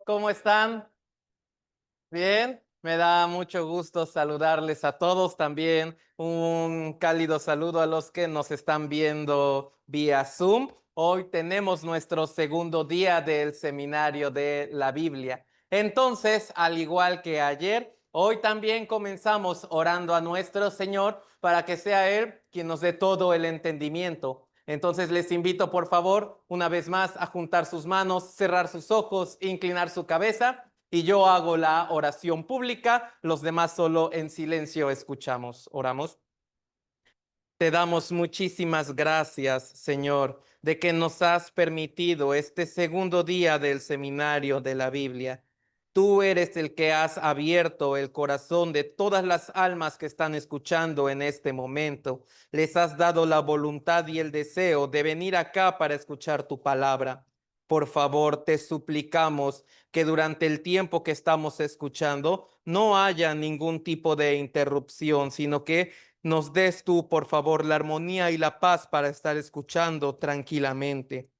¿Cómo están? Bien, me da mucho gusto saludarles a todos también. Un cálido saludo a los que nos están viendo vía Zoom. Hoy tenemos nuestro segundo día del seminario de la Biblia. Entonces, al igual que ayer, hoy también comenzamos orando a nuestro Señor para que sea Él quien nos dé todo el entendimiento. Entonces les invito, por favor, una vez más a juntar sus manos, cerrar sus ojos, inclinar su cabeza y yo hago la oración pública, los demás solo en silencio escuchamos. Oramos. Te damos muchísimas gracias, Señor, de que nos has permitido este segundo día del seminario de la Biblia. Tú eres el que has abierto el corazón de todas las almas que están escuchando en este momento. Les has dado la voluntad y el deseo de venir acá para escuchar tu palabra. Por favor, te suplicamos que durante el tiempo que estamos escuchando no haya ningún tipo de interrupción, sino que nos des tú, por favor, la armonía y la paz para estar escuchando tranquilamente.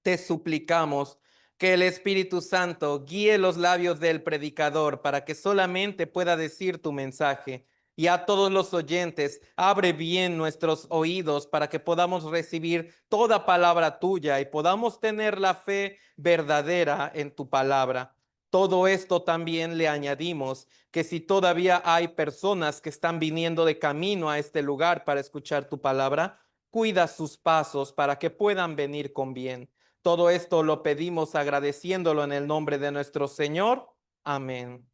Te suplicamos que el Espíritu Santo guíe los labios del predicador para que solamente pueda decir tu mensaje. Y a todos los oyentes, abre bien nuestros oídos para que podamos recibir toda palabra tuya y podamos tener la fe verdadera en tu palabra. Todo esto también le añadimos que si todavía hay personas que están viniendo de camino a este lugar para escuchar tu palabra, cuida sus pasos para que puedan venir con bien. Todo esto lo pedimos agradeciéndolo en el nombre de nuestro Señor. Amén.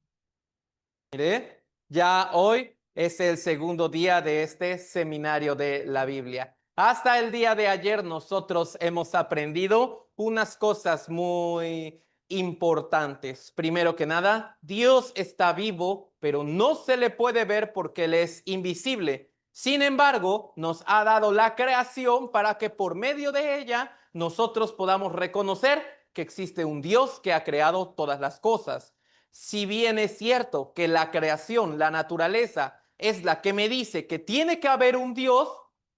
Mire, ya hoy es el segundo día de este seminario de la Biblia. Hasta el día de ayer nosotros hemos aprendido unas cosas muy importantes. Primero que nada, Dios está vivo, pero no se le puede ver porque Él es invisible. Sin embargo, nos ha dado la creación para que por medio de ella nosotros podamos reconocer que existe un Dios que ha creado todas las cosas. Si bien es cierto que la creación, la naturaleza, es la que me dice que tiene que haber un Dios,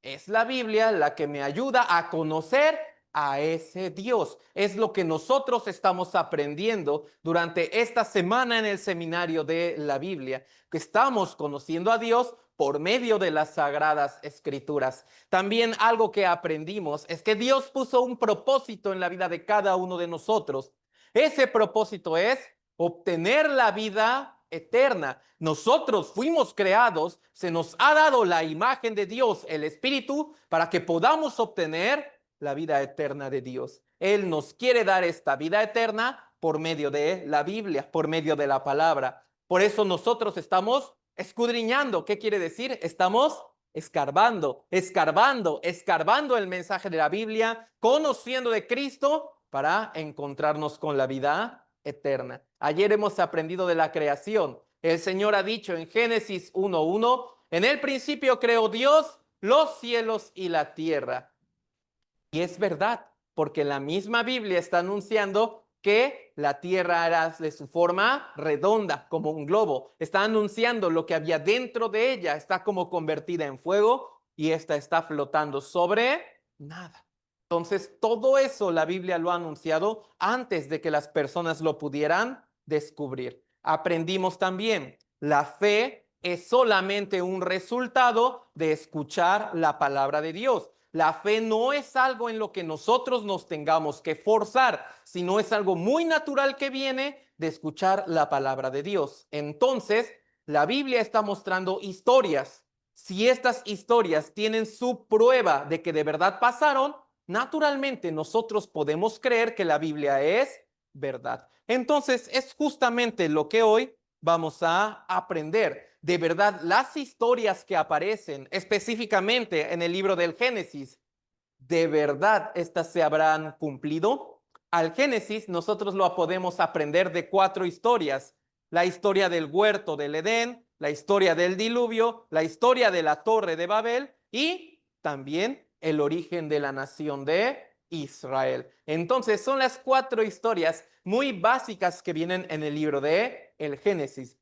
es la Biblia la que me ayuda a conocer a ese Dios. Es lo que nosotros estamos aprendiendo durante esta semana en el seminario de la Biblia, que estamos conociendo a Dios por medio de las sagradas escrituras. También algo que aprendimos es que Dios puso un propósito en la vida de cada uno de nosotros. Ese propósito es obtener la vida eterna. Nosotros fuimos creados, se nos ha dado la imagen de Dios, el Espíritu, para que podamos obtener la vida eterna de Dios. Él nos quiere dar esta vida eterna por medio de la Biblia, por medio de la palabra. Por eso nosotros estamos escudriñando. ¿Qué quiere decir? Estamos escarbando, escarbando, escarbando el mensaje de la Biblia, conociendo de Cristo para encontrarnos con la vida eterna. Ayer hemos aprendido de la creación. El Señor ha dicho en Génesis 1:1, en el principio creó Dios los cielos y la tierra. Y es verdad, porque la misma Biblia está anunciando que la tierra era de su forma redonda, como un globo. Está anunciando lo que había dentro de ella, está como convertida en fuego y esta está flotando sobre nada. Entonces, todo eso la Biblia lo ha anunciado antes de que las personas lo pudieran descubrir. Aprendimos también, la fe es solamente un resultado de escuchar la palabra de Dios. La fe no es algo en lo que nosotros nos tengamos que forzar, sino es algo muy natural que viene de escuchar la palabra de Dios. Entonces, la Biblia está mostrando historias. Si estas historias tienen su prueba de que de verdad pasaron, naturalmente nosotros podemos creer que la Biblia es verdad. Entonces, es justamente lo que hoy vamos a aprender. De verdad, las historias que aparecen específicamente en el libro del Génesis, ¿de verdad estas se habrán cumplido? Al Génesis nosotros lo podemos aprender de 4 historias. La historia del huerto del Edén, la historia del diluvio, la historia de la torre de Babel y también el origen de la nación de Israel. Entonces son las 4 historias muy básicas que vienen en el libro de el Génesis.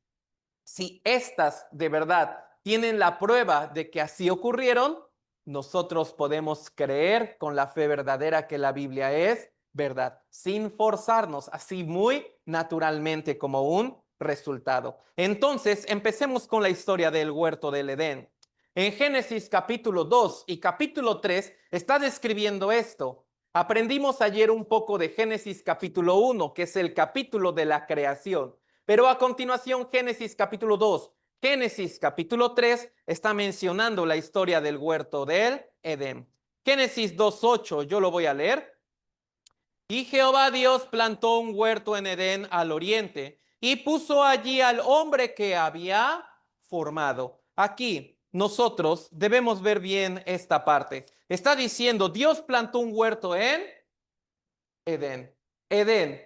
Si estas de verdad tienen la prueba de que así ocurrieron, nosotros podemos creer con la fe verdadera que la Biblia es verdad, sin forzarnos, así muy naturalmente como un resultado. Entonces, empecemos con la historia del huerto del Edén. En Génesis capítulo 2 y capítulo 3 está describiendo esto. Aprendimos ayer un poco de Génesis capítulo 1, que es el capítulo de la creación. Pero a continuación, Génesis capítulo 2, Génesis capítulo 3 está mencionando la historia del huerto del Edén. Génesis 2:8, yo lo voy a leer. Y Jehová Dios plantó un huerto en Edén al oriente y puso allí al hombre que había formado. Aquí nosotros debemos ver bien esta parte. Está diciendo, Dios plantó un huerto en Edén. Edén,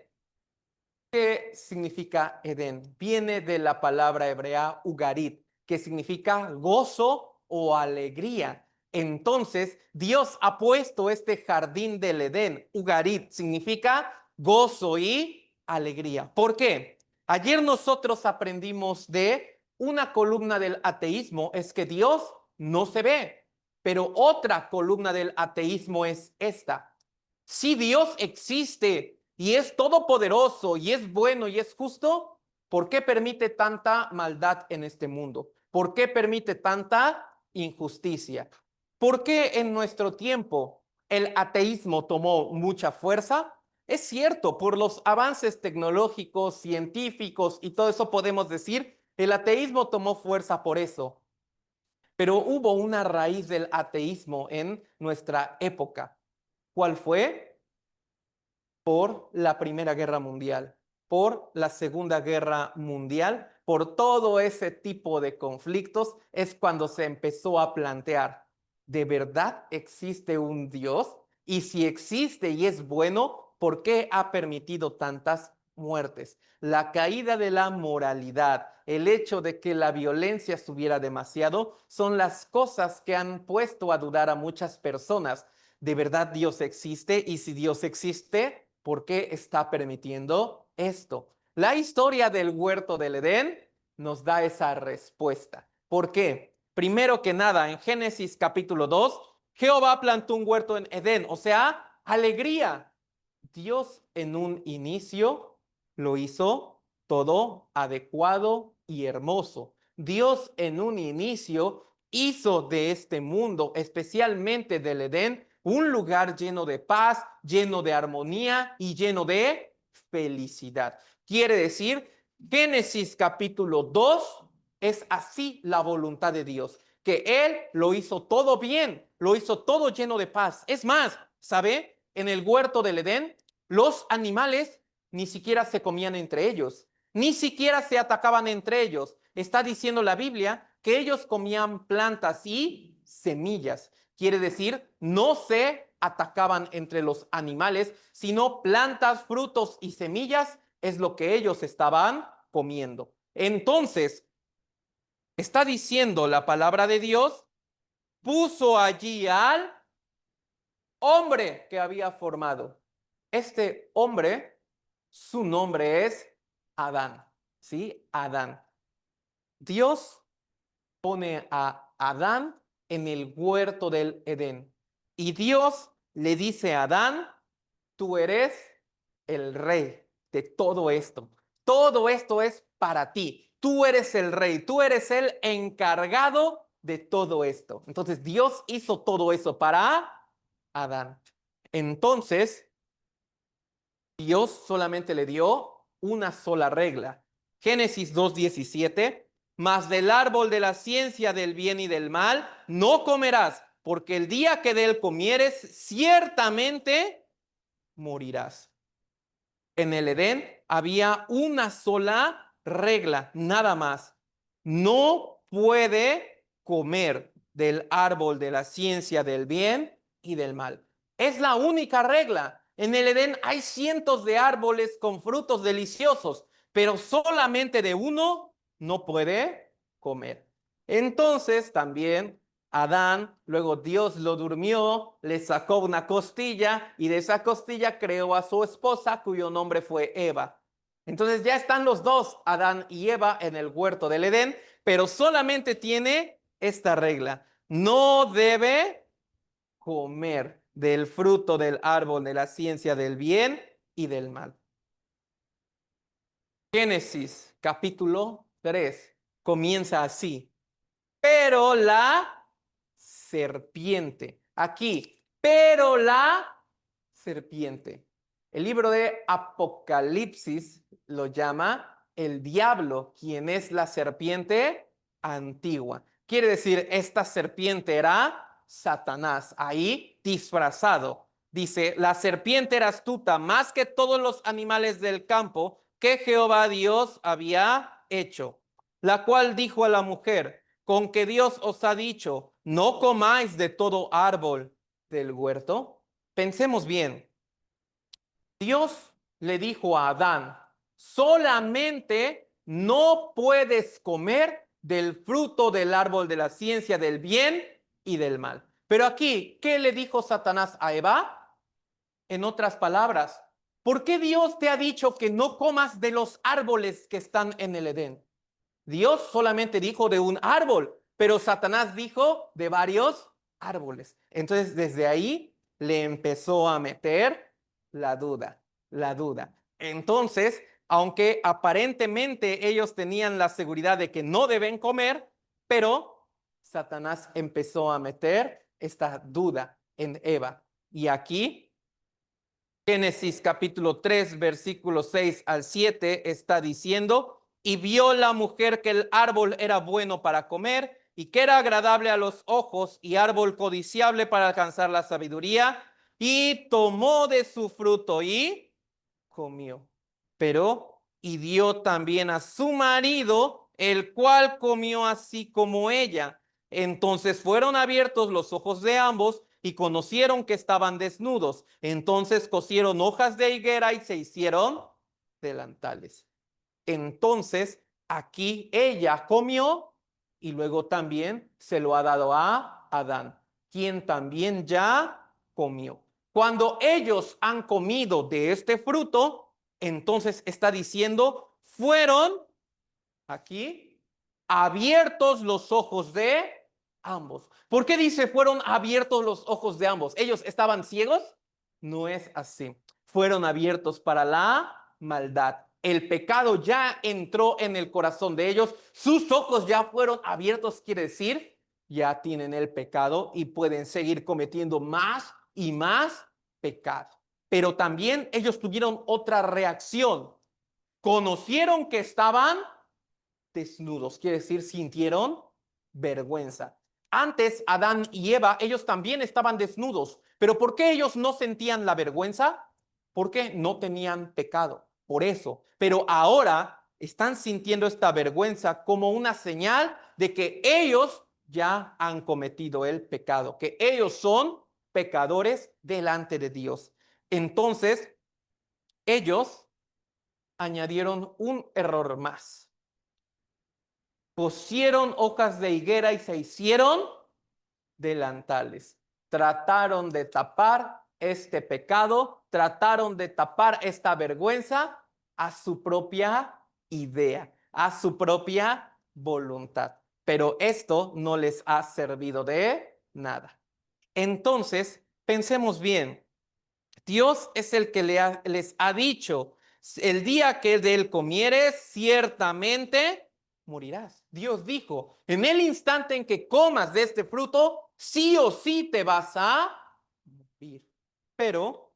¿qué significa Edén? Viene de la palabra hebrea ugarit, que significa gozo o alegría. Entonces, Dios ha puesto este jardín del Edén, ugarit, significa gozo y alegría. ¿Por qué? Ayer nosotros aprendimos de una columna del ateísmo, es que Dios no se ve, pero otra columna del ateísmo es esta. Si Dios existe y es todopoderoso y es bueno y es justo, ¿por qué permite tanta maldad en este mundo? ¿Por qué permite tanta injusticia? ¿Por qué en nuestro tiempo el ateísmo tomó mucha fuerza? Es cierto, por los avances tecnológicos, científicos y todo eso podemos decir, el ateísmo tomó fuerza por eso. Pero hubo una raíz del ateísmo en nuestra época. ¿Cuál fue? Por la Primera Guerra Mundial, por la Segunda Guerra Mundial, por todo ese tipo de conflictos, es cuando se empezó a plantear, ¿de verdad existe un Dios? Y si existe y es bueno, ¿por qué ha permitido tantas muertes? La caída de la moralidad, el hecho de que la violencia subiera demasiado, son las cosas que han puesto a dudar a muchas personas. ¿De verdad Dios existe? Y si Dios existe, ¿por qué está permitiendo esto? La historia del huerto del Edén nos da esa respuesta. ¿Por qué? Primero que nada, en Génesis capítulo 2, Jehová plantó un huerto en Edén, o sea, alegría. Dios en un inicio lo hizo todo adecuado y hermoso. Dios en un inicio hizo de este mundo, especialmente del Edén, un lugar lleno de paz, lleno de armonía y lleno de felicidad. Quiere decir, Génesis capítulo 2 es así la voluntad de Dios, que Él lo hizo todo bien, lo hizo todo lleno de paz. Es más, ¿sabe? En el huerto del Edén, los animales ni siquiera se comían entre ellos, ni siquiera se atacaban entre ellos. Está diciendo la Biblia que ellos comían plantas y semillas. Quiere decir, no se atacaban entre los animales, sino plantas, frutos y semillas es lo que ellos estaban comiendo. Entonces, está diciendo la palabra de Dios, puso allí al hombre que había formado. Este hombre, su nombre es Adán, ¿sí? Adán. Dios pone a Adán en el huerto del Edén. Y Dios le dice a Adán, tú eres el rey de todo esto. Todo esto es para ti. Tú eres el rey, tú eres el encargado de todo esto. Entonces Dios hizo todo eso para Adán. Entonces Dios solamente le dio una sola regla. Génesis 2:17, mas del árbol de la ciencia del bien y del mal no comerás, porque el día que de él comieres, ciertamente morirás. En el Edén había una sola regla, nada más. No puede comer del árbol de la ciencia del bien y del mal. Es la única regla. En el Edén hay cientos de árboles con frutos deliciosos, pero solamente de uno no puede comer. Entonces también Adán, luego Dios lo durmió, le sacó una costilla y de esa costilla creó a su esposa cuyo nombre fue Eva. Entonces ya están los dos, Adán y Eva, en el huerto del Edén, pero solamente tiene esta regla. No debe comer del fruto del árbol de la ciencia del bien y del mal. Génesis capítulo 3 comienza así. Pero la serpiente. Aquí, pero la serpiente. El libro de Apocalipsis lo llama el diablo, quien es la serpiente antigua. Quiere decir, esta serpiente era Satanás, ahí disfrazado. Dice, la serpiente era astuta más que todos los animales del campo que Jehová Dios había hecho, la cual dijo a la mujer, con que Dios os ha dicho, no comáis de todo árbol del huerto. Pensemos bien, Dios le dijo a Adán, solamente no puedes comer del fruto del árbol de la ciencia del bien y del mal. Pero aquí, ¿qué le dijo Satanás a Eva? En otras palabras, ¿por qué Dios te ha dicho que no comas de los árboles que están en el Edén? Dios solamente dijo de un árbol, pero Satanás dijo de varios árboles. Entonces, desde ahí le empezó a meter la duda, la duda. Entonces, aunque aparentemente ellos tenían la seguridad de que no deben comer, pero Satanás empezó a meter esta duda en Eva. Y aquí, Génesis capítulo 3, versículos 6 al 7, está diciendo, y vio la mujer que el árbol era bueno para comer y que era agradable a los ojos y árbol codiciable para alcanzar la sabiduría, y tomó de su fruto y comió. Pero y dio también a su marido, el cual comió así como ella. Entonces fueron abiertos los ojos de ambos y conocieron que estaban desnudos. Entonces cosieron hojas de higuera y se hicieron delantales. Entonces aquí ella comió y luego también se lo ha dado a Adán, quien también ya comió. Cuando ellos han comido de este fruto, entonces está diciendo, fueron aquí abiertos los ojos de ambos. ¿Por qué dice fueron abiertos los ojos de ambos? ¿Ellos estaban ciegos? No es así. Fueron abiertos para la maldad. El pecado ya entró en el corazón de ellos. Sus ojos ya fueron abiertos, quiere decir, ya tienen el pecado y pueden seguir cometiendo más y más pecado. Pero también ellos tuvieron otra reacción. Conocieron que estaban desnudos, quiere decir, sintieron vergüenza. Antes, Adán y Eva, ellos también estaban desnudos, pero ¿por qué ellos no sentían la vergüenza? Porque no tenían pecado, por eso. Pero ahora están sintiendo esta vergüenza como una señal de que ellos ya han cometido el pecado, que ellos son pecadores delante de Dios. Entonces, ellos añadieron un error más. Pusieron hojas de higuera y se hicieron delantales. Trataron de tapar este pecado, trataron de tapar esta vergüenza a su propia idea, a su propia voluntad. Pero esto no les ha servido de nada. Entonces, pensemos bien. Dios es el que les ha dicho, el día que de él comieres, ciertamente morirás. Dios dijo, en el instante en que comas de este fruto, sí o sí te vas a morir. Pero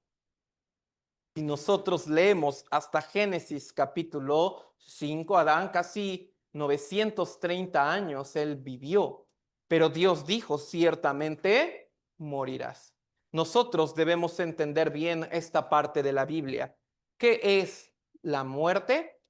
si nosotros leemos hasta Génesis capítulo 5, Adán casi 930 años él vivió, pero Dios dijo, ciertamente morirás. Nosotros debemos entender bien esta parte de la Biblia. ¿Qué es la muerte?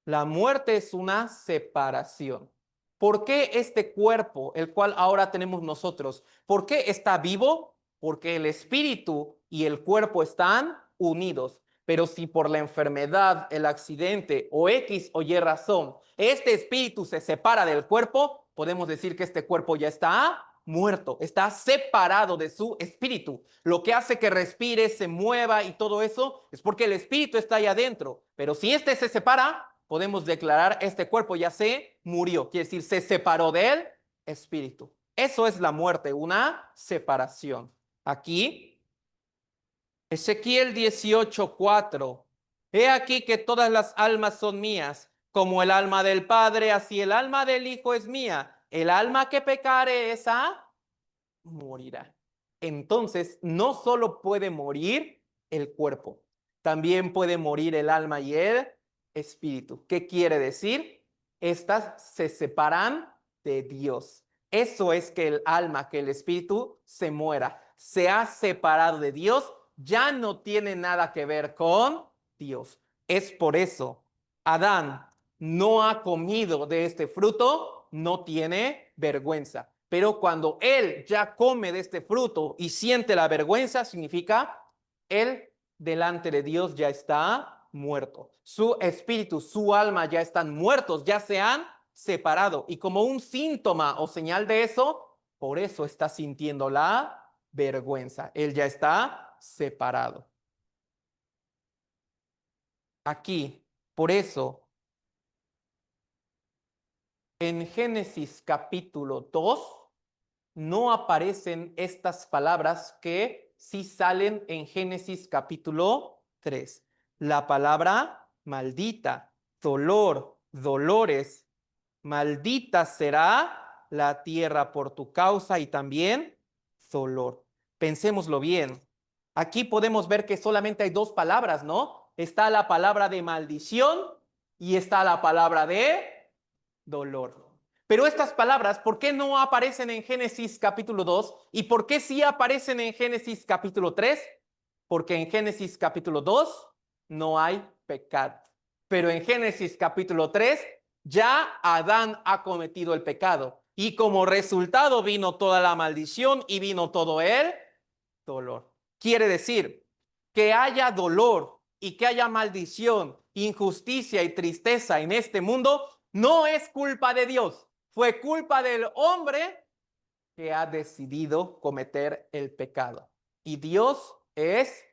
La muerte es una separación. ¿Por qué este cuerpo, el cual ahora tenemos nosotros, por qué está vivo? Porque el espíritu y el cuerpo están unidos. Pero si por la enfermedad, el accidente o X o Y razón, este espíritu se separa del cuerpo, podemos decir que este cuerpo ya está muerto, está separado de su espíritu. Lo que hace que respire, se mueva y todo eso es porque el espíritu está ahí adentro. Pero si este se separa, podemos declarar este cuerpo ya se murió, quiere decir se separó del espíritu. Eso es la muerte, una separación. Aquí Ezequiel 18:4. He aquí que todas las almas son mías, como el alma del Padre, así el alma del Hijo es mía. El alma que pecare, esa morirá. Entonces, no solo puede morir el cuerpo, también puede morir el alma y el espíritu. ¿Qué quiere decir? Estas se separan de Dios. Eso es que el alma, que el espíritu se muera, se ha separado de Dios, ya no tiene nada que ver con Dios. Es por eso, Adán no ha comido de este fruto, no tiene vergüenza. Pero cuando él ya come de este fruto y siente la vergüenza, significa él delante de Dios ya está muerto. Su espíritu, su alma ya están muertos, ya se han separado. Y como un síntoma o señal de eso, por eso está sintiendo la vergüenza. Él ya está separado. Aquí, por eso, en Génesis capítulo 2, no aparecen estas palabras que sí salen en Génesis capítulo 3. La palabra maldita, dolor, dolores, maldita será la tierra por tu causa y también dolor. Pensémoslo bien. Aquí podemos ver que solamente hay dos palabras, ¿no? Está la palabra de maldición y está la palabra de dolor. Pero estas palabras, ¿por qué no aparecen en Génesis capítulo 2? ¿Y por qué sí aparecen en Génesis capítulo 3? Porque en Génesis capítulo 2 no hay pecado. Pero en Génesis capítulo 3 ya Adán ha cometido el pecado. Y como resultado vino toda la maldición y vino todo el dolor. Quiere decir que haya dolor y que haya maldición, injusticia y tristeza en este mundo, no es culpa de Dios. Fue culpa del hombre que ha decidido cometer el pecado. Y Dios es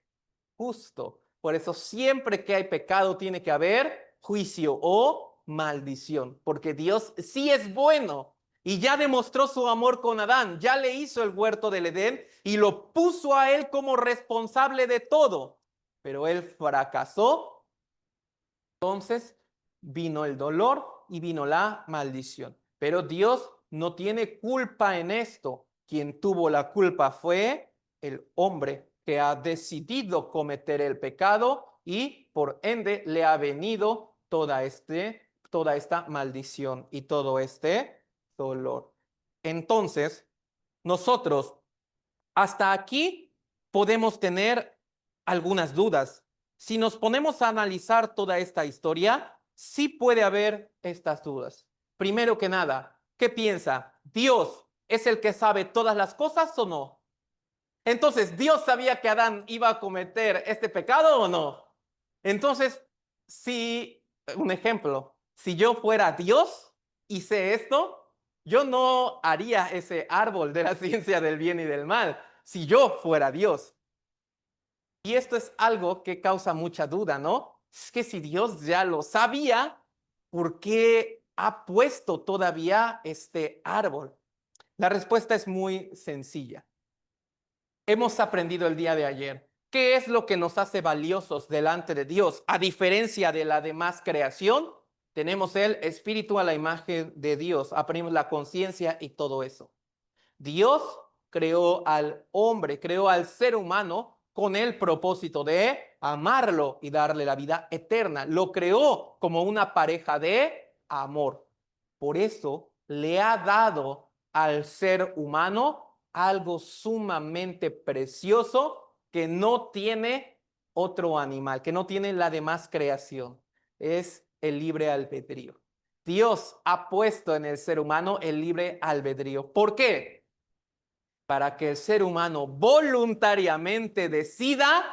justo. Por eso siempre que hay pecado tiene que haber juicio o maldición, porque Dios sí es bueno y ya demostró su amor con Adán, ya le hizo el huerto del Edén y lo puso a él como responsable de todo, pero él fracasó. Entonces vino el dolor y vino la maldición. Pero Dios no tiene culpa en esto. Quien tuvo la culpa fue el hombre que ha decidido cometer el pecado y por ende le ha venido toda esta maldición y todo este dolor. Entonces, nosotros hasta aquí podemos tener algunas dudas. Si nos ponemos a analizar toda esta historia, sí puede haber estas dudas. Primero que nada, ¿qué piensa? ¿Dios es el que sabe todas las cosas o no? Entonces, ¿Dios sabía que Adán iba a cometer este pecado o no? Entonces, si, un ejemplo, si yo fuera Dios y sé esto, yo no haría ese árbol de la ciencia del bien y del mal, si yo fuera Dios. Y esto es algo que causa mucha duda, ¿no? Es que si Dios ya lo sabía, ¿por qué ha puesto todavía este árbol? La respuesta es muy sencilla. Hemos aprendido el día de ayer. ¿Qué es lo que nos hace valiosos delante de Dios? A diferencia de la demás creación, tenemos el espíritu a la imagen de Dios, aprendimos la conciencia y todo eso. Dios creó al hombre, creó al ser humano con el propósito de amarlo y darle la vida eterna. Lo creó como una pareja de amor. Por eso le ha dado al ser humano algo sumamente precioso que no tiene otro animal, que no tiene la demás creación. Es el libre albedrío. Dios ha puesto en el ser humano el libre albedrío. ¿Por qué? Para que el ser humano voluntariamente decida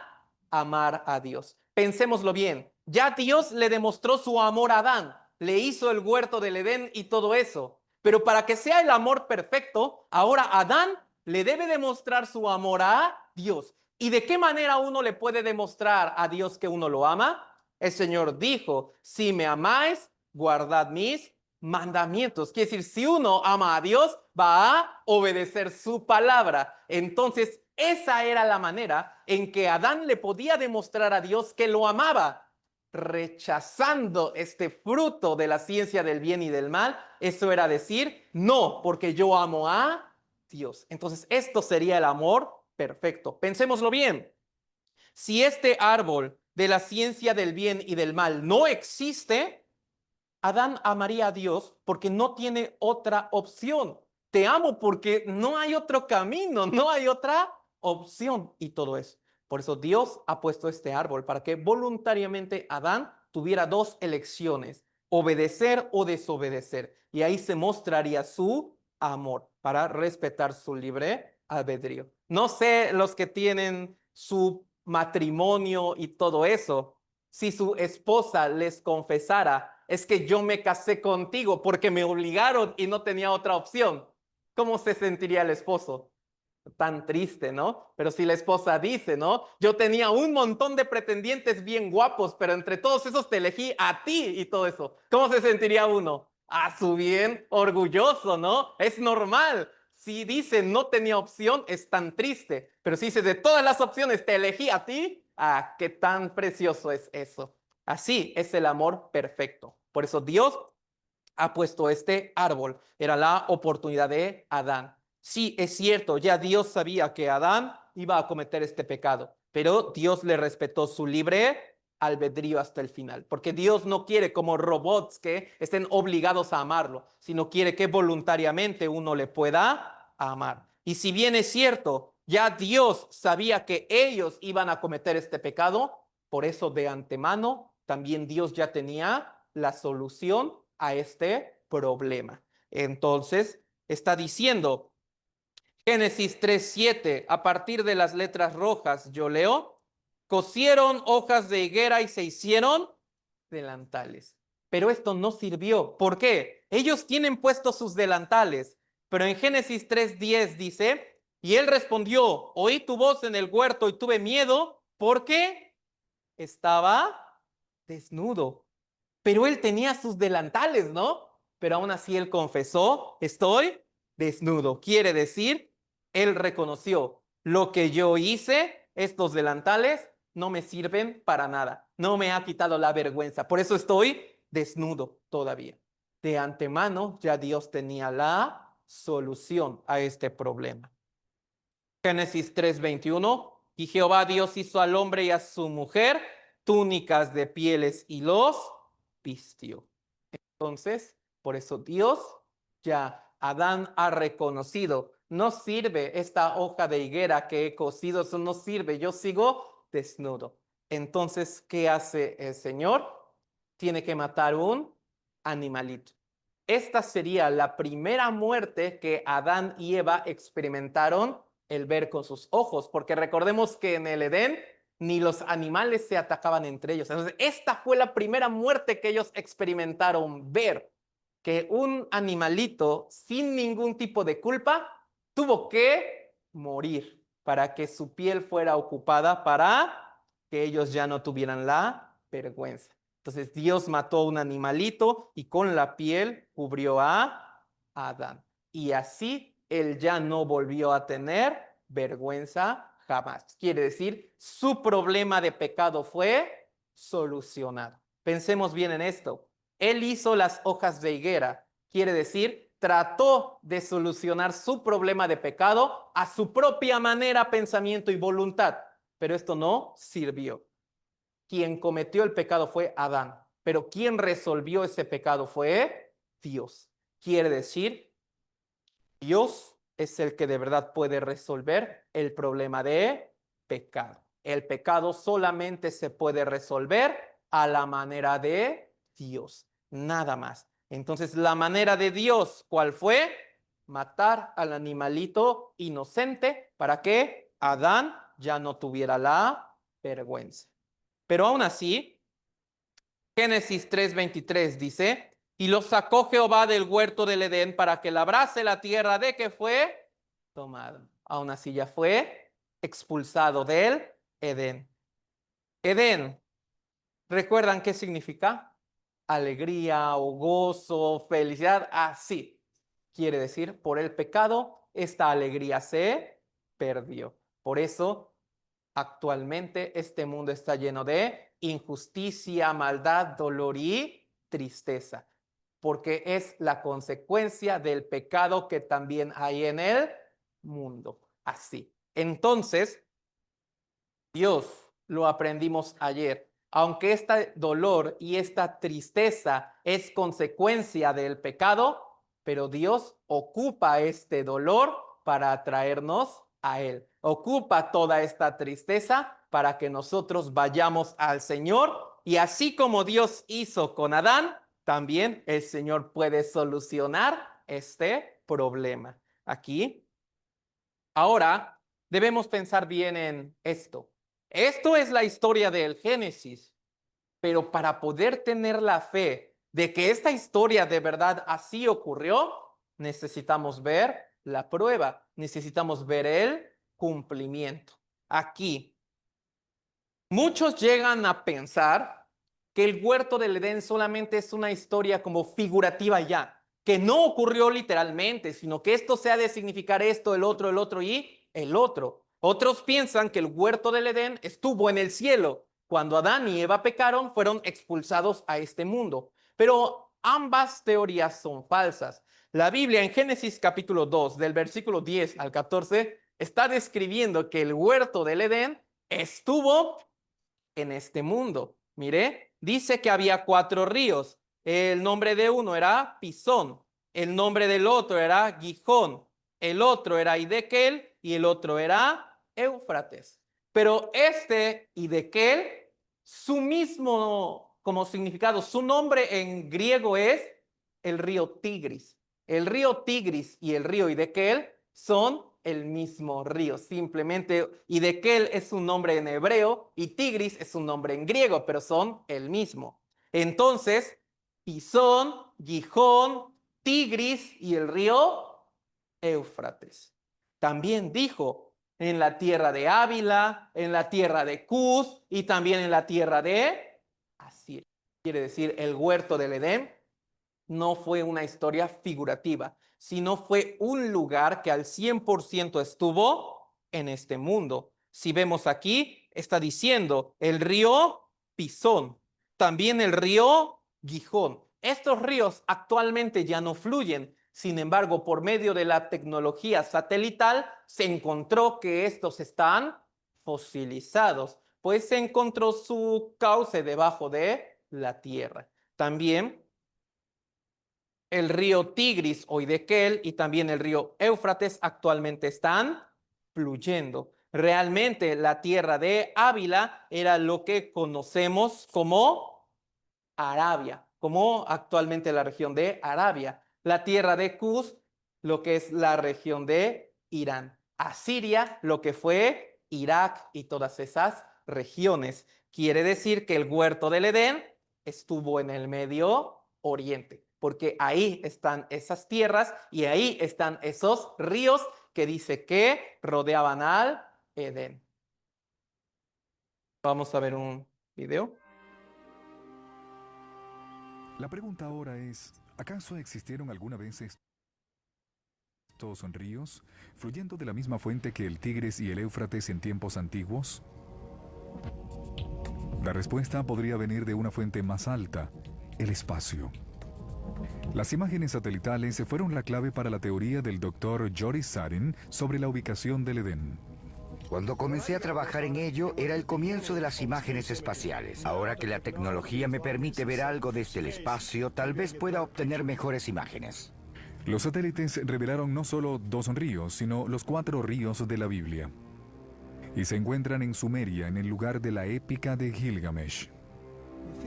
amar a Dios. Pensémoslo bien, ya Dios le demostró su amor a Adán, le hizo el huerto del Edén y todo eso, pero para que sea el amor perfecto, ahora Adán le debe demostrar su amor a Dios. ¿Y de qué manera uno le puede demostrar a Dios que uno lo ama? El Señor dijo, si me amáis, guardad mis mandamientos. Quiere decir, si uno ama a Dios, va a obedecer su palabra. Entonces, esa era la manera en que Adán le podía demostrar a Dios que lo amaba, rechazando este fruto de la ciencia del bien y del mal. Eso era decir, no, porque yo amo a Dios. Entonces, esto sería el amor perfecto. Pensémoslo bien. Si este árbol de la ciencia del bien y del mal no existe, Adán amaría a Dios porque no tiene otra opción. Te amo porque no hay otro camino, no hay otra opción y todo eso. Por eso Dios ha puesto este árbol para que voluntariamente Adán tuviera dos elecciones, obedecer o desobedecer. Y ahí se mostraría su amor para respetar su libre albedrío. No sé los que tienen su matrimonio y todo eso, si su esposa les confesara, es que yo me casé contigo porque me obligaron y no tenía otra opción, ¿cómo se sentiría el esposo? Tan triste, ¿no? Pero si la esposa dice, ¿no? Yo tenía un montón de pretendientes bien guapos, pero entre todos esos te elegí a ti y todo eso. ¿Cómo se sentiría uno? A su bien, orgulloso, ¿no? Es normal. Si dice no tenía opción, es tan triste. Pero si dice de todas las opciones te elegí a ti, ah, qué tan precioso es eso. Así es el amor perfecto. Por eso Dios ha puesto este árbol. Era la oportunidad de Adán. Sí, es cierto, ya Dios sabía que Adán iba a cometer este pecado, pero Dios le respetó su libre albedrío hasta el final, porque Dios no quiere como robots que estén obligados a amarlo, sino quiere que voluntariamente uno le pueda amar. Y si bien es cierto, ya Dios sabía que ellos iban a cometer este pecado, por eso de antemano también Dios ya tenía la solución a este problema. Entonces, está diciendo Génesis 3:7, a partir de las letras rojas, yo leo, cosieron hojas de higuera y se hicieron delantales. Pero esto no sirvió. ¿Por qué? Ellos tienen puestos sus delantales, pero en Génesis 3:10 dice, y él respondió, oí tu voz en el huerto y tuve miedo porque estaba desnudo. Pero él tenía sus delantales, ¿no? Pero aún así él confesó, estoy desnudo. Quiere decir, él reconoció lo que yo hice, estos delantales no me sirven para nada. No me ha quitado la vergüenza. Por eso estoy desnudo todavía. De antemano ya Dios tenía la solución a este problema. Génesis 3:21, y Jehová Dios hizo al hombre y a su mujer túnicas de pieles y los vistió. Entonces, por eso Dios ya, Adán ha reconocido, no sirve esta hoja de higuera que he cosido, eso no sirve, yo sigo desnudo. Entonces, ¿qué hace el Señor? Tiene que matar un animalito. Esta sería la primera muerte que Adán y Eva experimentaron el ver con sus ojos, porque recordemos que en el Edén ni los animales se atacaban entre ellos. Entonces, esta fue la primera muerte que ellos experimentaron ver, que un animalito sin ningún tipo de culpa tuvo que morir para que su piel fuera ocupada para que ellos ya no tuvieran la vergüenza. Entonces Dios mató a un animalito y con la piel cubrió a Adán. Y así él ya no volvió a tener vergüenza jamás. Quiere decir, su problema de pecado fue solucionado. Pensemos bien en esto. Él hizo las hojas de higuera. Quiere decir, trató de solucionar su problema de pecado a su propia manera, pensamiento y voluntad. Pero esto no sirvió. Quien cometió el pecado fue Adán, pero quien resolvió ese pecado fue Dios. Quiere decir, Dios es el que de verdad puede resolver el problema de pecado. El pecado solamente se puede resolver a la manera de Dios, nada más. Entonces, la manera de Dios, ¿cuál fue? Matar al animalito inocente para que Adán ya no tuviera la vergüenza. Pero aún así, Génesis 3:23 dice, y lo sacó Jehová del huerto del Edén para que labrase la tierra de que fue tomado. Aún así ya fue expulsado del Edén. Edén, ¿recuerdan qué significa? Alegría o gozo, felicidad. Así quiere decir, por el pecado, esta alegría se perdió. Por eso, actualmente este mundo está lleno de injusticia, maldad, dolor y tristeza, porque es la consecuencia del pecado que también hay en el mundo. Así. Entonces, Dios, lo aprendimos ayer, aunque este dolor y esta tristeza es consecuencia del pecado, pero Dios ocupa este dolor para atraernos a Él. Ocupa toda esta tristeza para que nosotros vayamos al Señor, y así como Dios hizo con Adán, también el Señor puede solucionar este problema. Aquí, ahora, debemos pensar bien en esto. Esto es la historia del Génesis, pero para poder tener la fe de que esta historia de verdad así ocurrió, necesitamos ver la prueba, necesitamos ver el cumplimiento. Aquí, muchos llegan a pensar que el huerto del Edén solamente es una historia como figurativa ya, que no ocurrió literalmente, sino que esto se ha de significar esto, el otro y el otro. Otros piensan que el huerto del Edén estuvo en el cielo. Cuando Adán y Eva pecaron, fueron expulsados a este mundo. Pero ambas teorías son falsas. La Biblia en Génesis capítulo 2, del versículo 10 al 14, está describiendo que el huerto del Edén estuvo en este mundo. Mire, dice que había 4 ríos. El nombre de uno era Pisón, el nombre del otro era Gijón, el otro era Hidekel y el otro era Éufrates. Pero este Hidekel, su mismo como significado, su nombre en griego es el río Tigris. El río Tigris y el río Hidekel son el mismo río, simplemente Hidekel es un nombre en hebreo y Tigris es un nombre en griego, pero son el mismo. Entonces, Pisón, Gijón, Tigris y el río Éufrates. También dijo en la tierra de Ávila, en la tierra de Cus y también en la tierra de Asiria. Quiere decir, el huerto del Edén no fue una historia figurativa, sino fue un lugar que al 100% estuvo en este mundo. Si vemos aquí, está diciendo el río Pisón, también el río Gijón. Estos ríos actualmente ya no fluyen. Sin embargo, por medio de la tecnología satelital, se encontró que estos están fosilizados, pues se encontró su cauce debajo de la tierra. También el río Tigris o Hiddekel y también el río Éufrates actualmente están fluyendo. Realmente la tierra de Ávila era lo que conocemos como Arabia, como actualmente la región de Arabia. La tierra de Cus, lo que es la región de Irán. Asiria, lo que fue Irak y todas esas regiones. Quiere decir que el huerto del Edén estuvo en el Medio Oriente, porque ahí están esas tierras y ahí están esos ríos que dice que rodeaban al Edén. Vamos a ver un video. La pregunta ahora es, ¿acaso existieron alguna vez estos ríos fluyendo de la misma fuente que el Tigris y el Éufrates en tiempos antiguos? La respuesta podría venir de una fuente más alta, el espacio. Las imágenes satelitales fueron la clave para la teoría del Dr. Joris Sarin sobre la ubicación del Edén. Cuando comencé a trabajar en ello, era el comienzo de las imágenes espaciales. Ahora que la tecnología me permite ver algo desde el espacio, tal vez pueda obtener mejores imágenes. Los satélites revelaron no solo 2 ríos, sino los 4 ríos de la Biblia. Y se encuentran en Sumeria, en el lugar de la épica de Gilgamesh.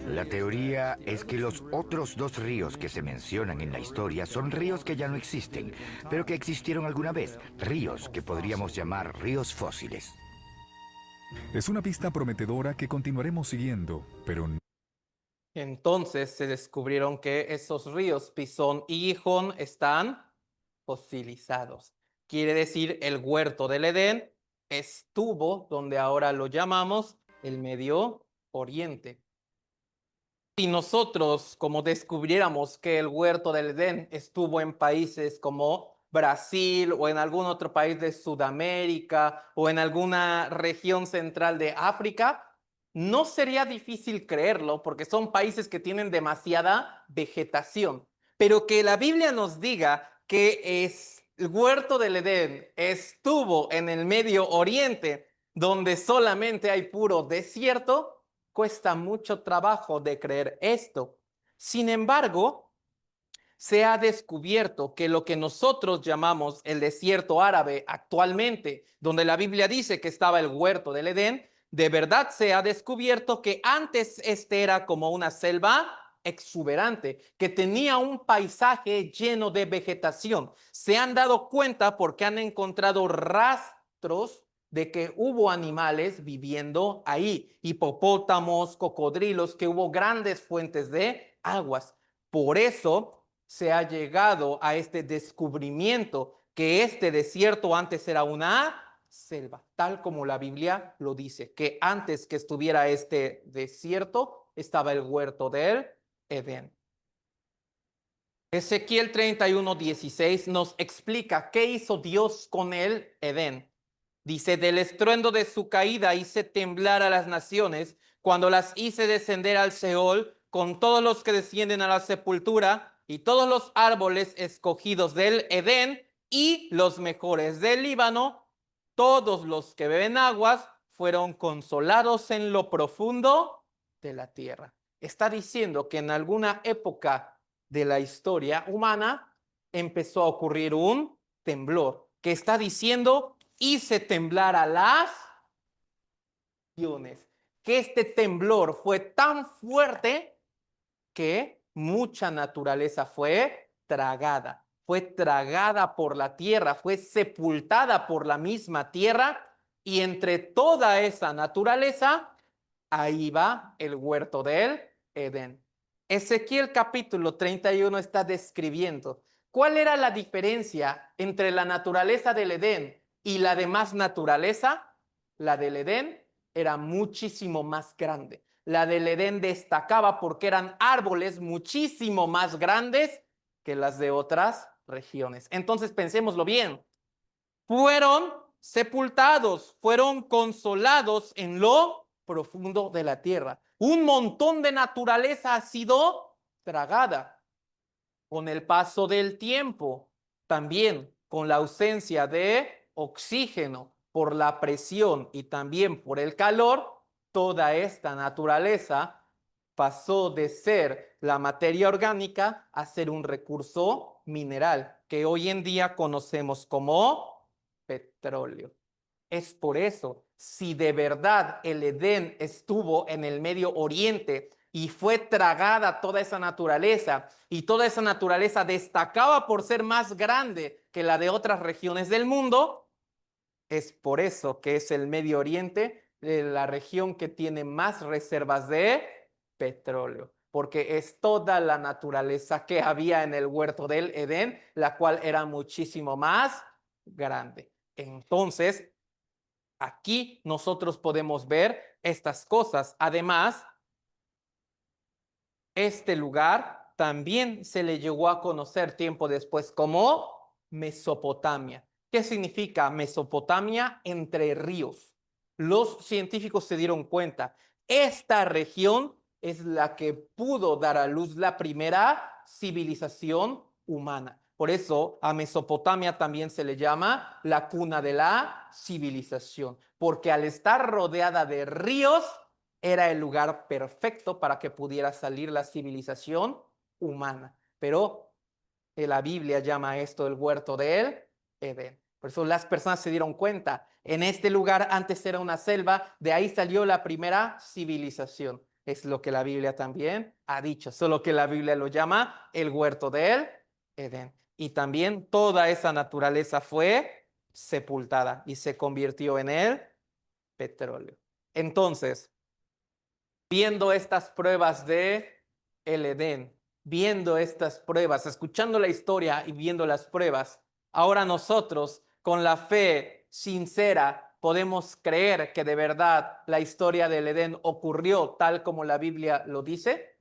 La teoría es que los otros 2 ríos que se mencionan en la historia son ríos que ya no existen, pero que existieron alguna vez, ríos que podríamos llamar ríos fósiles. Es una pista prometedora que continuaremos siguiendo, pero Entonces se descubrieron que esos ríos Pisón y Gijón están fosilizados. Quiere decir, el huerto del Edén estuvo donde ahora lo llamamos el Medio Oriente. Si nosotros, como descubriéramos que el huerto del Edén estuvo en países como Brasil o en algún otro país de Sudamérica o en alguna región central de África, no sería difícil creerlo porque son países que tienen demasiada vegetación. Pero que la Biblia nos diga que el huerto del Edén estuvo en el Medio Oriente, donde solamente hay puro desierto, cuesta mucho trabajo de creer esto. Sin embargo, se ha descubierto que lo que nosotros llamamos el desierto árabe actualmente, donde la Biblia dice que estaba el huerto del Edén, de verdad se ha descubierto que antes este era como una selva exuberante, que tenía un paisaje lleno de vegetación. Se han dado cuenta porque han encontrado rastros de que hubo animales viviendo ahí, hipopótamos, cocodrilos, que hubo grandes fuentes de aguas. Por eso se ha llegado a este descubrimiento que este desierto antes era una selva, tal como la Biblia lo dice, que antes que estuviera este desierto estaba el huerto del Edén. Ezequiel 31:16 nos explica qué hizo Dios con el Edén. Dice, del estruendo de su caída hice temblar a las naciones, cuando las hice descender al Seol, con todos los que descienden a la sepultura, y todos los árboles escogidos del Edén, y los mejores del Líbano, todos los que beben aguas, fueron consolados en lo profundo de la tierra. Está diciendo que en alguna época de la historia humana empezó a ocurrir un temblor, que está diciendo hice temblar a las naciones, que este temblor fue tan fuerte que mucha naturaleza fue tragada por la tierra, fue sepultada por la misma tierra, y entre toda esa naturaleza, ahí va el huerto del Edén. Ezequiel capítulo 31 está describiendo cuál era la diferencia entre la naturaleza del Edén y la demás naturaleza. La del Edén era muchísimo más grande. La del Edén destacaba porque eran árboles muchísimo más grandes que las de otras regiones. Entonces pensémoslo bien. Fueron sepultados, fueron consolados en lo profundo de la tierra. Un montón de naturaleza ha sido tragada con el paso del tiempo, también con la ausencia de oxígeno, por la presión y también por el calor. Toda esta naturaleza pasó de ser la materia orgánica a ser un recurso mineral que hoy en día conocemos como petróleo. Es por eso, si de verdad el Edén estuvo en el Medio Oriente y fue tragada toda esa naturaleza, y toda esa naturaleza destacaba por ser más grande que la de otras regiones del mundo, es por eso que es el Medio Oriente la región que tiene más reservas de petróleo, porque es toda la naturaleza que había en el huerto del Edén, la cual era muchísimo más grande. Entonces, aquí nosotros podemos ver estas cosas. Además, este lugar también se le llegó a conocer tiempo después como Mesopotamia. ¿Qué significa Mesopotamia? Entre ríos. Los científicos se dieron cuenta, esta región es la que pudo dar a luz la primera civilización humana. Por eso a Mesopotamia también se le llama la cuna de la civilización, porque al estar rodeada de ríos, era el lugar perfecto para que pudiera salir la civilización humana. Pero la Biblia llama esto el huerto del Edén. Por eso las personas se dieron cuenta, en este lugar antes era una selva, de ahí salió la primera civilización. Es lo que la Biblia también ha dicho, solo que la Biblia lo llama el huerto del Edén. Y también toda esa naturaleza fue sepultada y se convirtió en el petróleo. Entonces, viendo estas pruebas de el Edén, viendo estas pruebas, escuchando la historia y viendo las pruebas, ahora nosotros con la fe sincera podemos creer que de verdad la historia del Edén ocurrió tal como la Biblia lo dice.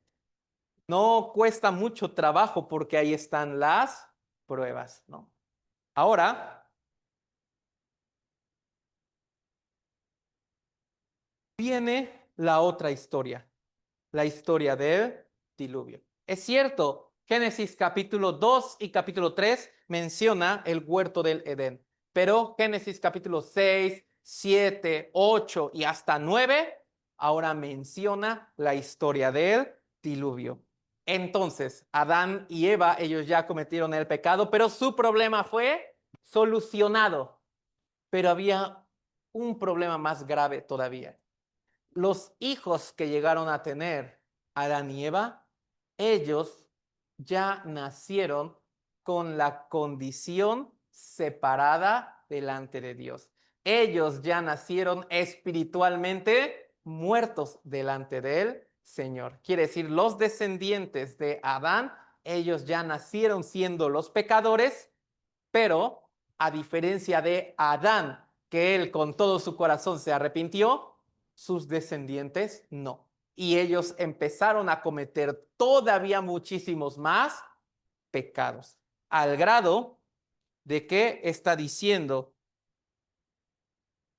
No cuesta mucho trabajo porque ahí están las pruebas, ¿no? Ahora viene la otra historia, la historia del diluvio. Es cierto, Génesis capítulo 2 y capítulo 3 menciona el huerto del Edén, pero Génesis capítulo 6, 7, 8 y hasta 9 ahora menciona la historia del diluvio. Entonces, Adán y Eva, ellos ya cometieron el pecado, pero su problema fue solucionado. Pero había un problema más grave todavía. Los hijos que llegaron a tener Adán y Eva, ellos ya nacieron con la condición separada delante de Dios. Ellos ya nacieron espiritualmente muertos delante del Señor. Quiere decir, los descendientes de Adán, ellos ya nacieron siendo los pecadores, pero a diferencia de Adán, que él con todo su corazón se arrepintió, sus descendientes no. Y ellos empezaron a cometer todavía muchísimos más pecados, al grado de que está diciendo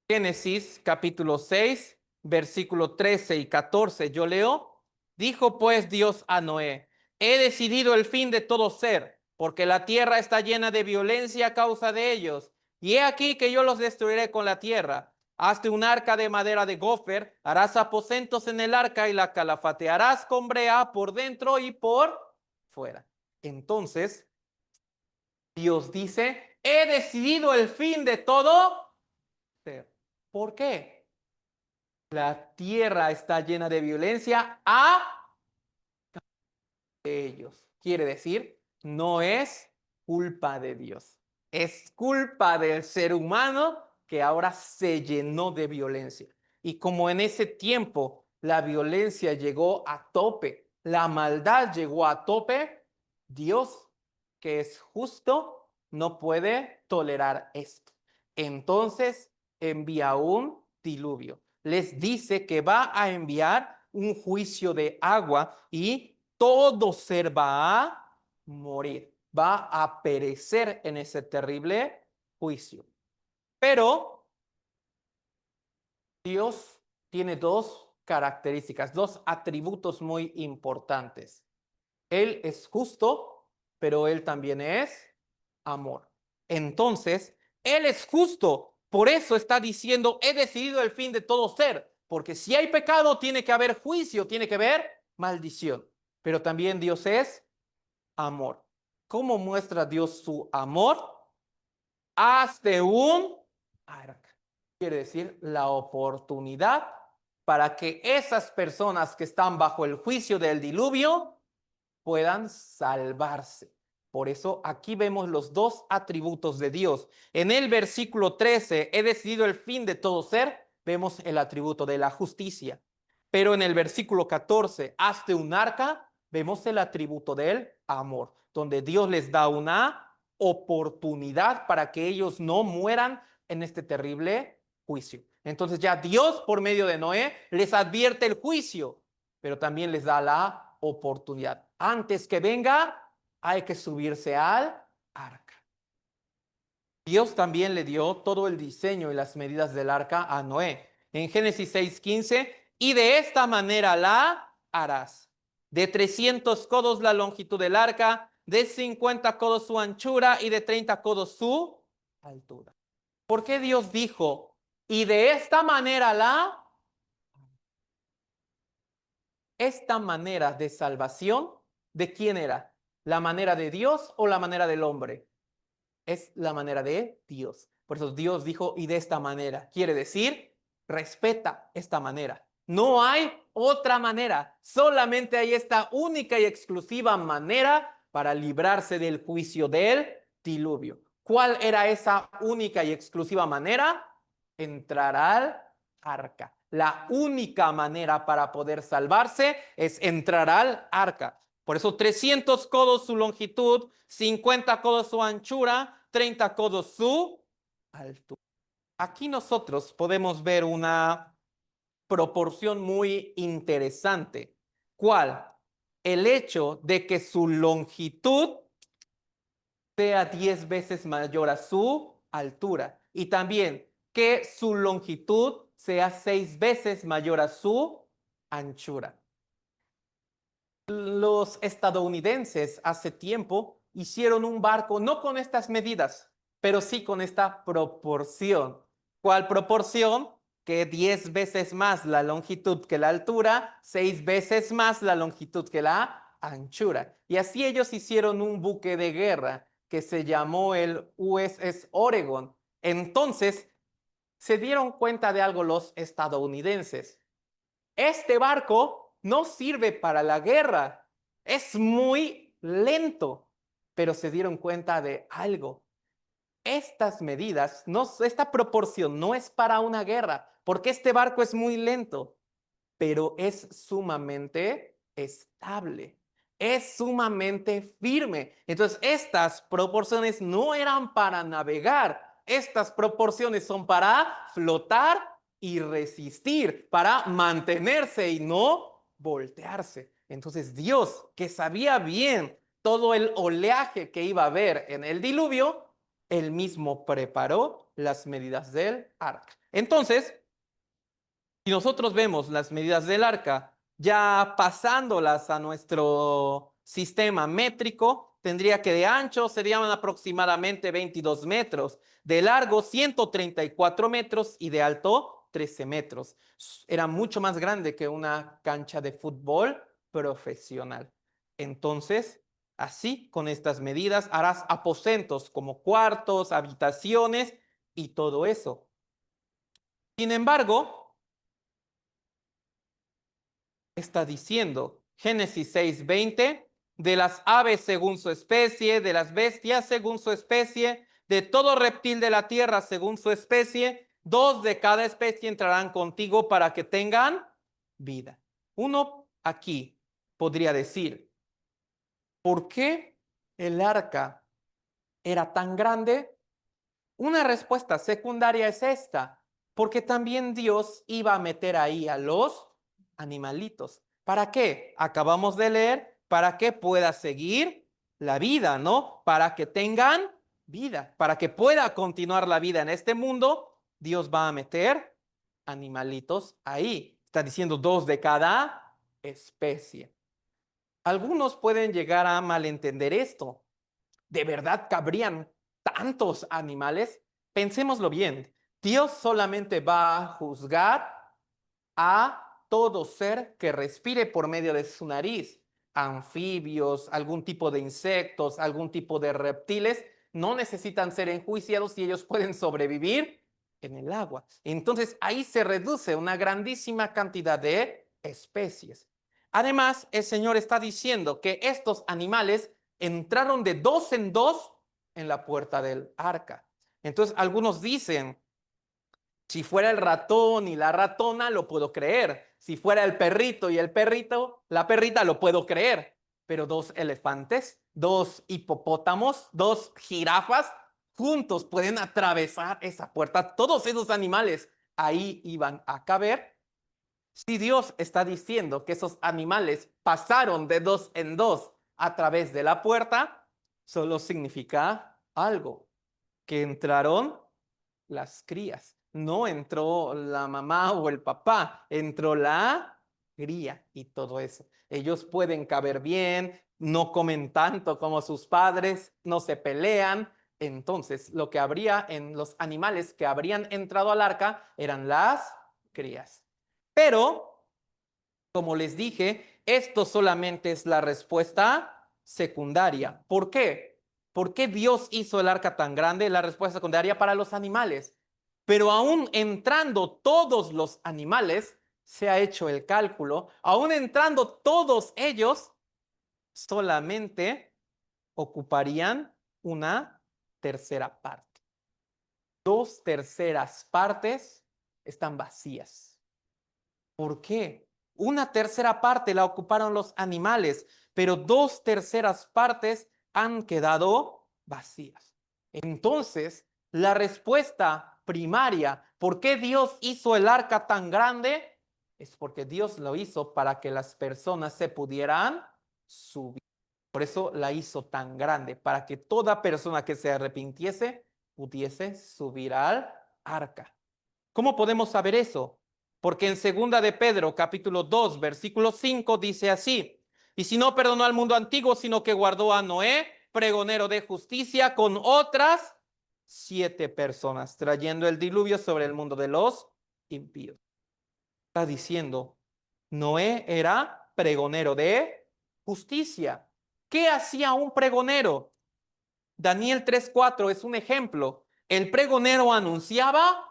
Génesis capítulo 6, versículo 13 y 14. Yo leo, dijo pues Dios a Noé, he decidido el fin de todo ser, porque la tierra está llena de violencia a causa de ellos. Y he aquí que yo los destruiré con la tierra. Hazte un arca de madera de gofer, harás aposentos en el arca y la calafatearás con brea por dentro y por fuera. Entonces, Dios dice, he decidido el fin de todo ser. ¿Por qué? La tierra está llena de violencia a ellos. Quiere decir, no es culpa de Dios. Es culpa del ser humano que ahora se llenó de violencia. Y como en ese tiempo la violencia llegó a tope, la maldad llegó a tope, Dios, que es justo, no puede tolerar esto. Entonces envía un diluvio. Les dice que va a enviar un juicio de agua y todo ser va a morir, va a perecer en ese terrible juicio. Pero Dios tiene dos características, dos atributos muy importantes. Él es justo, pero Él también es amor. Entonces, Él es justo, por eso está diciendo, he decidido el fin de todo ser, porque si hay pecado, tiene que haber juicio, tiene que haber maldición. Pero también Dios es amor. ¿Cómo muestra Dios su amor? Hazte un arca. Quiere decir la oportunidad para que esas personas que están bajo el juicio del diluvio puedan salvarse. Por eso aquí vemos los dos atributos de Dios. En el versículo 13, he decidido el fin de todo ser, vemos el atributo de la justicia. Pero en el versículo 14, hazte un arca, vemos el atributo del amor, donde Dios les da una oportunidad para que ellos no mueran en este terrible juicio. Entonces ya Dios por medio de Noé les advierte el juicio, pero también les da la oportunidad. Antes que venga, hay que subirse al arca. Dios también le dio todo el diseño y las medidas del arca a Noé. En Génesis 6:15, y de esta manera la harás. De 300 codos la longitud del arca, de 50 codos su anchura y de 30 codos su altura. ¿Por qué Dios dijo, y de esta manera la? Esta manera de salvación, ¿de quién era? ¿La manera de Dios o la manera del hombre? Es la manera de Dios. Por eso Dios dijo, y de esta manera. Quiere decir, respeta esta manera. No hay otra manera. Solamente hay esta única y exclusiva manera para librarse del juicio del diluvio. ¿Cuál era esa única y exclusiva manera? Entrar al arca. La única manera para poder salvarse es entrar al arca. Por eso 300 codos su longitud, 50 codos su anchura, 30 codos su altura. Aquí nosotros podemos ver una proporción muy interesante. ¿Cuál? El hecho de que su longitud sea 10 veces mayor a su altura. Y también que su longitud sea 6 veces mayor a su anchura. Los estadounidenses hace tiempo hicieron un barco no con estas medidas, pero sí con esta proporción. ¿Cuál proporción? Que 10 veces más la longitud que la altura, 6 veces más la longitud que la anchura. Y así ellos hicieron un buque de guerra que se llamó el USS Oregon. Entonces, se dieron cuenta de algo los estadounidenses. Este barco no sirve para la guerra, es muy lento, pero se dieron cuenta de algo. Estas medidas, esta proporción no es para una guerra, porque este barco es muy lento, pero es sumamente estable, es sumamente firme. Entonces, estas proporciones no eran para navegar, estas proporciones son para flotar y resistir, para mantenerse y no voltearse. Entonces, Dios, que sabía bien todo el oleaje que iba a haber en el diluvio, él mismo preparó las medidas del arca. Entonces, si nosotros vemos las medidas del arca, ya pasándolas a nuestro sistema métrico, tendría que de ancho serían aproximadamente 22 metros, de largo 134 metros y de alto 13 metros. Era mucho más grande que una cancha de fútbol profesional. Entonces, así, con estas medidas, harás aposentos como cuartos, habitaciones y todo eso. Sin embargo, está diciendo, Génesis 6:20, de las aves según su especie, de las bestias según su especie, de todo reptil de la tierra según su especie, 2 de cada especie entrarán contigo para que tengan vida. Uno aquí podría decir, ¿por qué el arca era tan grande? Una respuesta secundaria es esta, porque también Dios iba a meter ahí a los animalitos. ¿Para qué? Acabamos de leer, para que pueda seguir la vida, ¿no? Para que tengan vida, para que pueda continuar la vida en este mundo, Dios va a meter animalitos ahí. Está diciendo 2 de cada especie. Algunos pueden llegar a malentender esto. ¿De verdad cabrían tantos animales? Pensémoslo bien. Dios solamente va a juzgar a todo ser que respire por medio de su nariz. Anfibios, algún tipo de insectos, algún tipo de reptiles, no necesitan ser enjuiciados y ellos pueden sobrevivir en el agua. Entonces ahí se reduce una grandísima cantidad de especies. Además, el Señor está diciendo que estos animales entraron de 2 en 2 en la puerta del arca. Entonces, algunos dicen, si fuera el ratón y la ratona, lo puedo creer. Si fuera el perrito y el perrito, la perrita, lo puedo creer. Pero 2 elefantes, 2 hipopótamos, 2 jirafas, juntos pueden atravesar esa puerta. Todos esos animales ahí iban a caber. Si Dios está diciendo que esos animales pasaron de 2 en 2 a través de la puerta, solo significa algo, que entraron las crías. No entró la mamá o el papá, entró la cría y todo eso. Ellos pueden caber bien, no comen tanto como sus padres, no se pelean. Entonces, lo que habría en los animales que habrían entrado al arca eran las crías. Pero, como les dije, esto solamente es la respuesta secundaria. ¿Por qué? ¿Por qué Dios hizo el arca tan grande? La respuesta secundaria para los animales. Pero aún entrando todos los animales, se ha hecho el cálculo, aún entrando todos ellos, solamente ocuparían una tercera parte. 2 terceras partes están vacías. ¿Por qué? Una tercera parte la ocuparon los animales, pero 2 terceras partes han quedado vacías. Entonces, la respuesta primaria, ¿por qué Dios hizo el arca tan grande? Es porque Dios lo hizo para que las personas se pudieran subir. Por eso la hizo tan grande, para que toda persona que se arrepintiese pudiese subir al arca. ¿Cómo podemos saber eso? Porque en 2 de Pedro, capítulo 2, versículo 5, dice así: y si no perdonó al mundo antiguo, sino que guardó a Noé, pregonero de justicia, con otras 7 personas, trayendo el diluvio sobre el mundo de los impíos. Está diciendo, Noé era pregonero de justicia. ¿Qué hacía un pregonero? Daniel 3:4 es un ejemplo. El pregonero anunciaba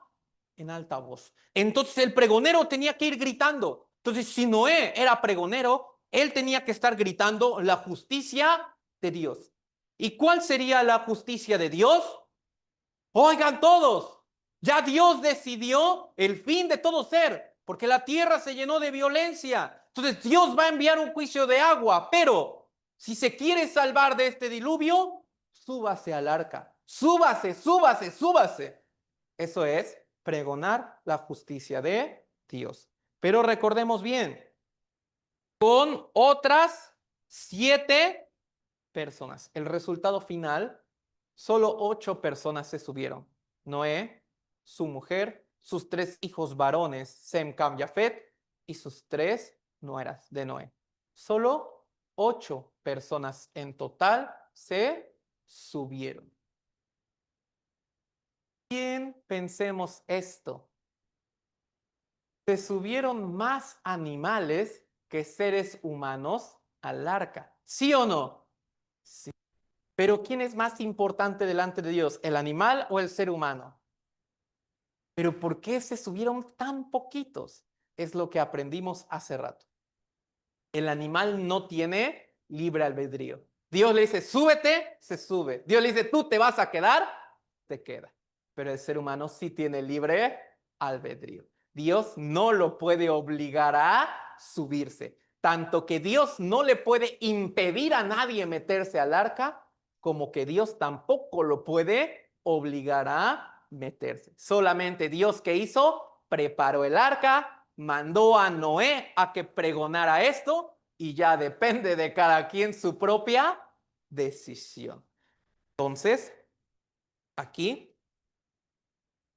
en alta voz. Entonces el pregonero tenía que ir gritando. Entonces, si Noé era pregonero, él tenía que estar gritando la justicia de Dios. ¿Y cuál sería la justicia de Dios? Oigan todos, ya Dios decidió el fin de todo ser, porque la tierra se llenó de violencia. Entonces Dios va a enviar un juicio de agua, pero si se quiere salvar de este diluvio, súbase al arca. Súbase, súbase, súbase. Eso es pregonar la justicia de Dios. Pero recordemos bien, con otras 7 personas. El resultado final, solo 8 personas se subieron. Noé, su mujer, sus 3 hijos varones, Sem, Cam, Jafet, y sus 3 nueras de Noé. Solo 8 personas en total se subieron. Bien, pensemos esto. Se subieron más animales que seres humanos al arca. ¿Sí o no? Sí. Pero ¿quién es más importante delante de Dios? ¿El animal o el ser humano? Pero ¿por qué se subieron tan poquitos? Es lo que aprendimos hace rato. El animal no tiene libre albedrío. Dios le dice, súbete, se sube. Dios le dice, tú te vas a quedar, te queda. Pero el ser humano sí tiene libre albedrío. Dios no lo puede obligar a subirse. Tanto que Dios no le puede impedir a nadie meterse al arca, como que Dios tampoco lo puede obligar a meterse. Solamente Dios, ¿qué hizo? Preparó el arca, mandó a Noé a que pregonara esto y ya depende de cada quien su propia decisión. Entonces, aquí,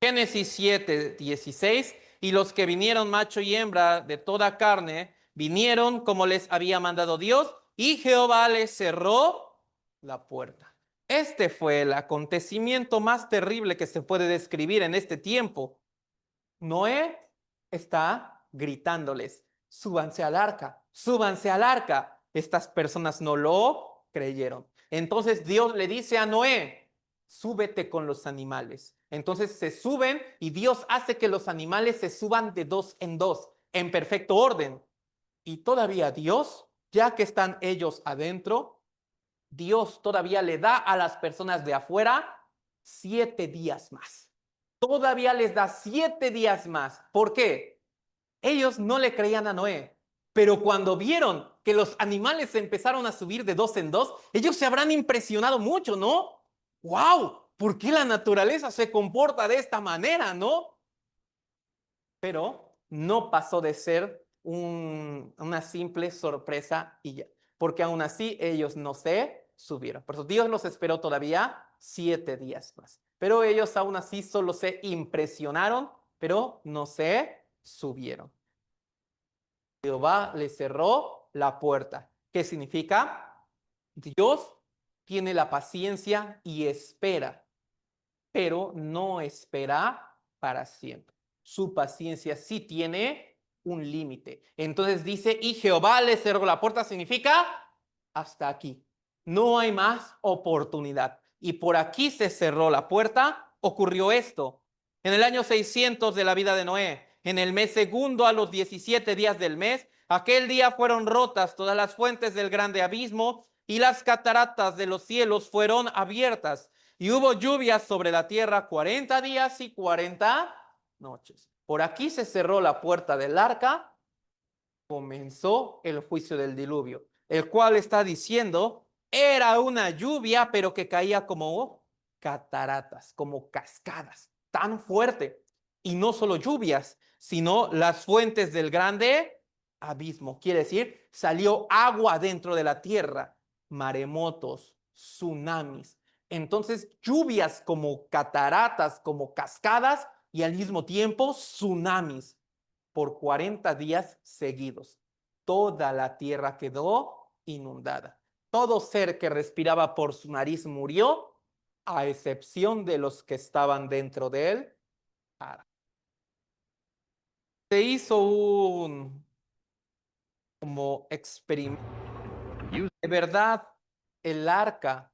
Génesis 7:16, y los que vinieron macho y hembra de toda carne, vinieron como les había mandado Dios, y Jehová les cerró la puerta. Este fue el acontecimiento más terrible que se puede describir en este tiempo. Noé está gritándoles, súbanse al arca, súbanse al arca. Estas personas no lo creyeron. Entonces Dios le dice a Noé, súbete con los animales. Entonces se suben y Dios hace que los animales se suban de 2 en 2, en perfecto orden. Y todavía Dios, ya que están ellos adentro, Dios todavía le da a las personas de afuera 7 días más. Todavía les da 7 días más. ¿Por qué? Ellos no le creían a Noé, pero cuando vieron que los animales empezaron a subir de 2 en 2, ellos se habrán impresionado mucho, ¿no? ¡Wow! ¿Por qué la naturaleza se comporta de esta manera, no? Pero no pasó de ser una simple sorpresa y ya, porque aún así ellos no se subieron. Por eso Dios los esperó todavía 7 días más. Pero ellos aún así solo se impresionaron, pero no se subieron. Jehová les cerró la puerta. ¿Qué significa? Dios tiene la paciencia y espera, pero no espera para siempre. Su paciencia sí tiene un límite. Entonces dice, y Jehová les cerró la puerta, significa hasta aquí. No hay más oportunidad. Y por aquí se cerró la puerta, ocurrió esto. En el año 600 de la vida de Noé, en el mes segundo a los 17 días del mes, aquel día fueron rotas todas las fuentes del grande abismo y las cataratas de los cielos fueron abiertas. Y hubo lluvias sobre la tierra 40 días y 40 noches. Por aquí se cerró la puerta del arca, comenzó el juicio del diluvio, el cual está diciendo, era una lluvia, pero que caía como cataratas, como cascadas, tan fuerte. Y no solo lluvias, sino las fuentes del grande abismo. Quiere decir, salió agua dentro de la tierra. maremotos, tsunamis. Entonces, lluvias como cataratas, como cascadas y al mismo tiempo tsunamis por 40 días seguidos. Toda la tierra quedó inundada. Todo ser que respiraba por su nariz murió, a excepción de los que estaban dentro de él. Se hizo un como experimento. ¿De verdad el arca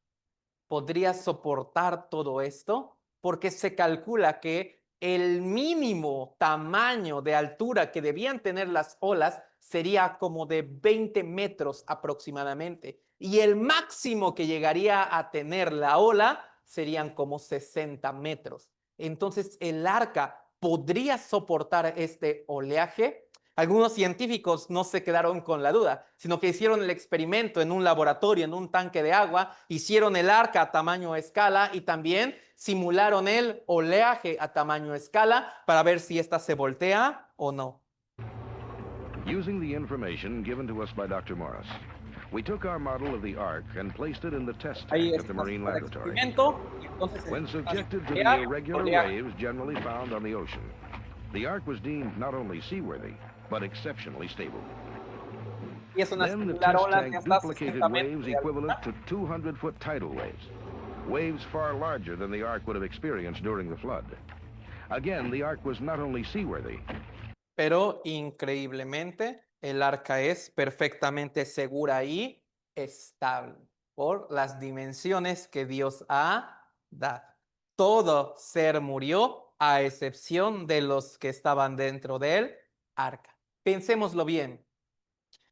podría soportar todo esto? Porque se calcula que el mínimo tamaño de altura que debían tener las olas sería como de 20 metros aproximadamente. Y el máximo que llegaría a tener la ola serían como 60 metros. Entonces, ¿el arca podría soportar este oleaje? Algunos científicos no se quedaron con la duda, sino que hicieron el experimento en un laboratorio, en un tanque de agua, hicieron el arca a tamaño escala y también simularon el oleaje a tamaño escala para ver si ésta se voltea o no. Using the information given to us by Dr. Morris, we took our model of the Ark and placed it in the test Ahí tank at the está Marine el Laboratory. experimento. Entonces, When subjected to the irregular waves generally found on the ocean, the Ark was deemed not only seaworthy, but exceptionally stable. Y es una Then the similar test ola de tank hasta duplicated 60 waves metros de equivalent altura. to 200-foot tidal waves, waves far larger than the Ark would have experienced during the flood. Again, the Ark was not only seaworthy, Pero increíblemente el arca es perfectamente segura y estable por las dimensiones que Dios ha dado. Todo ser murió a excepción de los que estaban dentro del arca. Pensémoslo bien.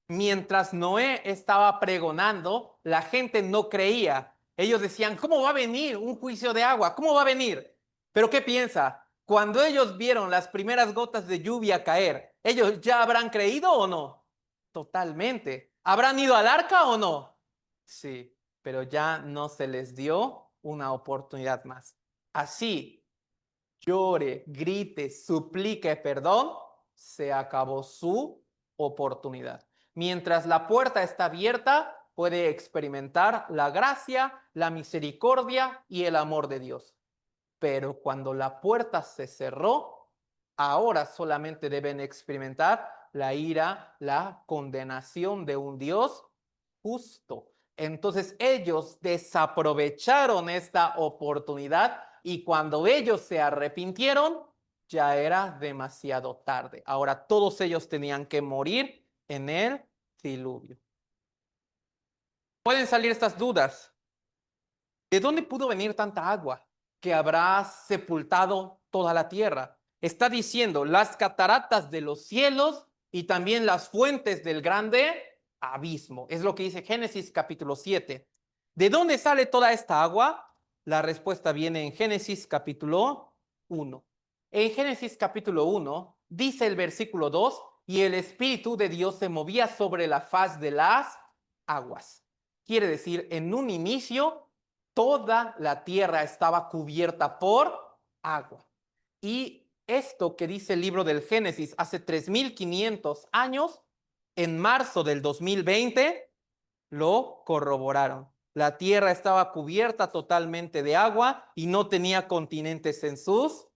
Mientras Noé estaba pregonando, la gente no creía. Ellos decían, ¿cómo va a venir un juicio de agua? ¿Cómo va a venir? Pero ¿qué piensa? Cuando ellos vieron las primeras gotas de lluvia caer, ¿ellos ya habrán creído o no? Totalmente. ¿Habrán ido al arca o no? Sí, pero ya no se les dio una oportunidad más. Así, llore, grite, suplique perdón, se acabó su oportunidad. Mientras la puerta está abierta, puede experimentar la gracia, la misericordia y el amor de Dios. Pero cuando la puerta se cerró, ahora solamente deben experimentar la ira, la condenación de un Dios justo. Entonces ellos desaprovecharon esta oportunidad y cuando ellos se arrepintieron, ya era demasiado tarde. Ahora todos ellos tenían que morir en el diluvio. Pueden salir estas dudas. ¿De dónde pudo venir tanta agua que habrá sepultado toda la tierra? Está diciendo las cataratas de los cielos y también las fuentes del grande abismo. Es lo que dice Génesis capítulo 7. ¿De dónde sale toda esta agua? La respuesta viene en Génesis capítulo 1. En Génesis capítulo 1 dice el versículo 2, y el Espíritu de Dios se movía sobre la faz de las aguas. Quiere decir, en un inicio, toda la tierra estaba cubierta por agua. Y esto que dice el libro del Génesis hace 3500 años, en marzo del 2020, lo corroboraron. La tierra estaba cubierta totalmente de agua y no tenía continentes en sus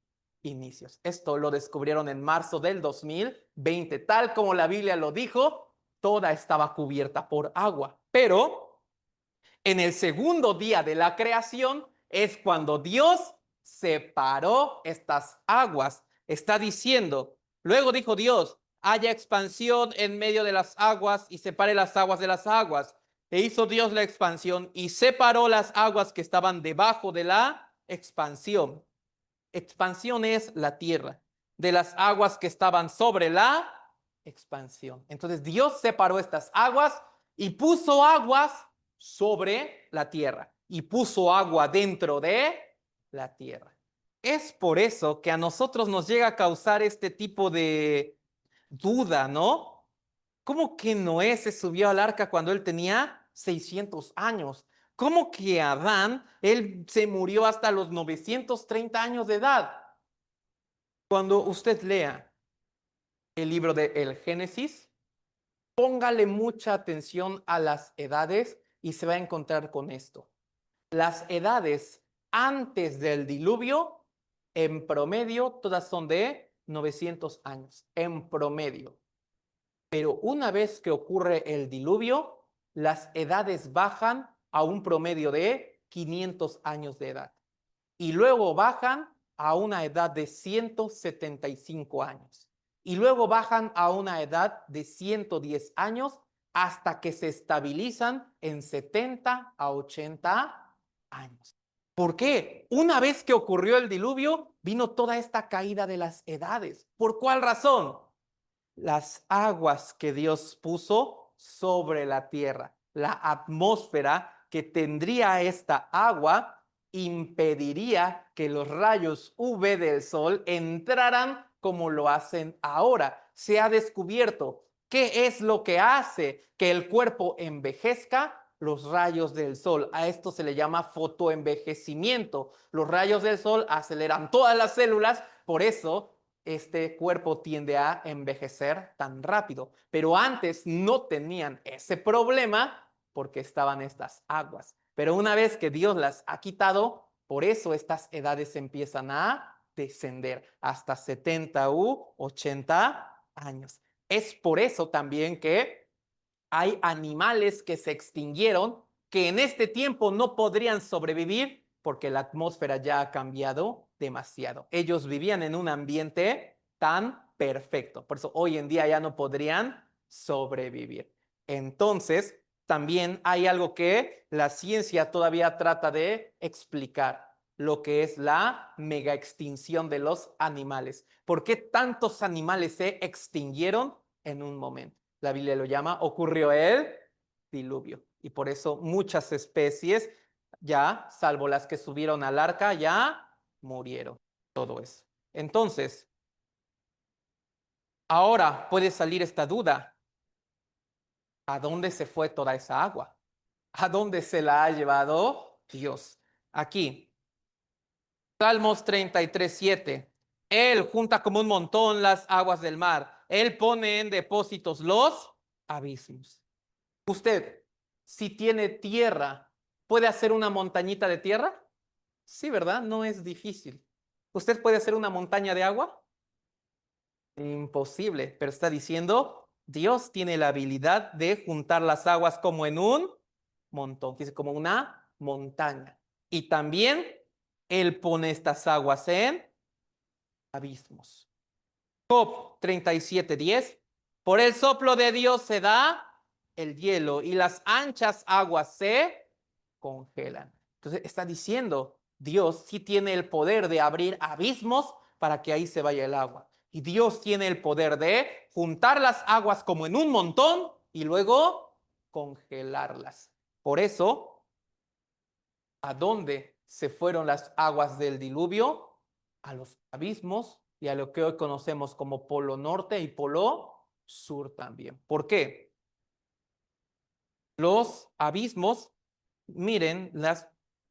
inicios. Esto lo descubrieron en marzo del 2020. Tal como la Biblia lo dijo, toda estaba cubierta por agua. Pero en el segundo día de la creación es cuando Dios separó estas aguas. Está diciendo, luego dijo Dios, haya expansión en medio de las aguas y separe las aguas de las aguas. E hizo Dios la expansión y separó las aguas que estaban debajo de la expansión. Expansión es la tierra, de las aguas que estaban sobre la expansión. Entonces Dios separó estas aguas y puso aguas sobre la tierra y puso agua dentro de la tierra. Es por eso que a nosotros nos llega a causar este tipo de duda, ¿no? ¿Cómo que Noé se subió al arca cuando él tenía 600 años? ¿Cómo que Adán, él se murió hasta los 930 años de edad? Cuando usted lea el libro de El Génesis, póngale mucha atención a las edades y se va a encontrar con esto. Las edades antes del diluvio, en promedio, todas son de 900 años, en promedio. Pero una vez que ocurre el diluvio, las edades bajan a un promedio de 500 años de edad. Y luego bajan a una edad de 175 años. Y luego bajan a una edad de 110 años hasta que se estabilizan en 70 a 80 años. ¿Por qué? Una vez que ocurrió el diluvio, vino toda esta caída de las edades. ¿Por cuál razón? Las aguas que Dios puso sobre la tierra, la atmósfera que tendría esta agua impediría que los rayos UV del sol entraran como lo hacen ahora. Se ha descubierto qué es lo que hace que el cuerpo envejezca. Los rayos del sol. A esto se le llama fotoenvejecimiento. Los rayos del sol aceleran todas las células, por eso este cuerpo tiende a envejecer tan rápido. Pero antes no tenían ese problema porque estaban estas aguas. Pero una vez que Dios las ha quitado, por eso estas edades empiezan a descender hasta 70 u 80 años. Es por eso también que hay animales que se extinguieron que en este tiempo no podrían sobrevivir porque la atmósfera ya ha cambiado demasiado. Ellos vivían en un ambiente tan perfecto. Por eso hoy en día ya no podrían sobrevivir. Entonces, también hay algo que la ciencia todavía trata de explicar, lo que es la mega extinción de los animales. ¿Por qué tantos animales se extinguieron en un momento? La Biblia lo llama, ocurrió el diluvio. Y por eso muchas especies ya, salvo las que subieron al arca, ya murieron. Todo eso. Entonces, ahora puede salir esta duda. ¿A dónde se fue toda esa agua? ¿A dónde se la ha llevado Dios? Aquí, Salmos 33:7. Él junta como un montón las aguas del mar. Él pone en depósitos los abismos. Usted, si tiene tierra, ¿puede hacer una montañita de tierra? Sí, ¿verdad? No es difícil. ¿Usted puede hacer una montaña de agua? Imposible, pero está diciendo, Dios tiene la habilidad de juntar las aguas como en un montón, como una montaña. Y también Él pone estas aguas en abismos. Job 37:10. Por el soplo de Dios se da el hielo y las anchas aguas se congelan. Entonces está diciendo, Dios sí tiene el poder de abrir abismos para que ahí se vaya el agua. Y Dios tiene el poder de juntar las aguas como en un montón y luego congelarlas. Por eso, ¿a dónde se fueron las aguas del diluvio? A los abismos y a lo que hoy conocemos como Polo Norte y Polo Sur también. ¿Por qué? Los abismos, miren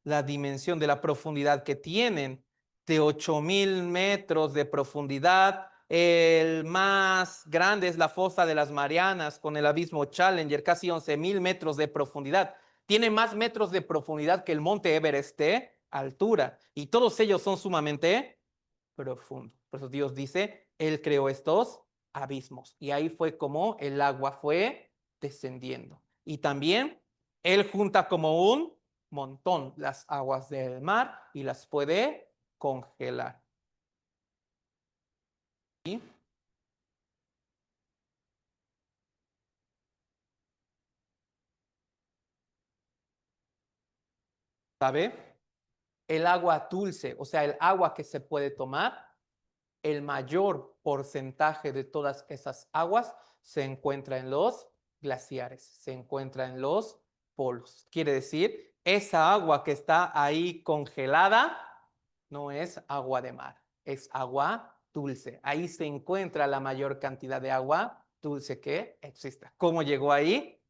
la dimensión de la profundidad que tienen, de 8.000 metros de profundidad. El más grande es la fosa de las Marianas con el abismo Challenger, casi 11.000 metros de profundidad. Tiene más metros de profundidad que el monte Everest de altura. Y todos ellos son sumamente profundos. Por eso Dios dice, Él creó estos abismos. Y ahí fue como el agua fue descendiendo. Y también Él junta como un montón las aguas del mar y las puede congelar. ¿Sí? ¿Sabe? El agua dulce, o sea, el agua que se puede tomar, el mayor porcentaje de todas esas aguas se encuentra en los glaciares, se encuentra en los polos. Quiere decir, esa agua que está ahí congelada no es agua de mar, es agua dulce. Ahí se encuentra la mayor cantidad de agua dulce que existe. ¿Cómo llegó ahí?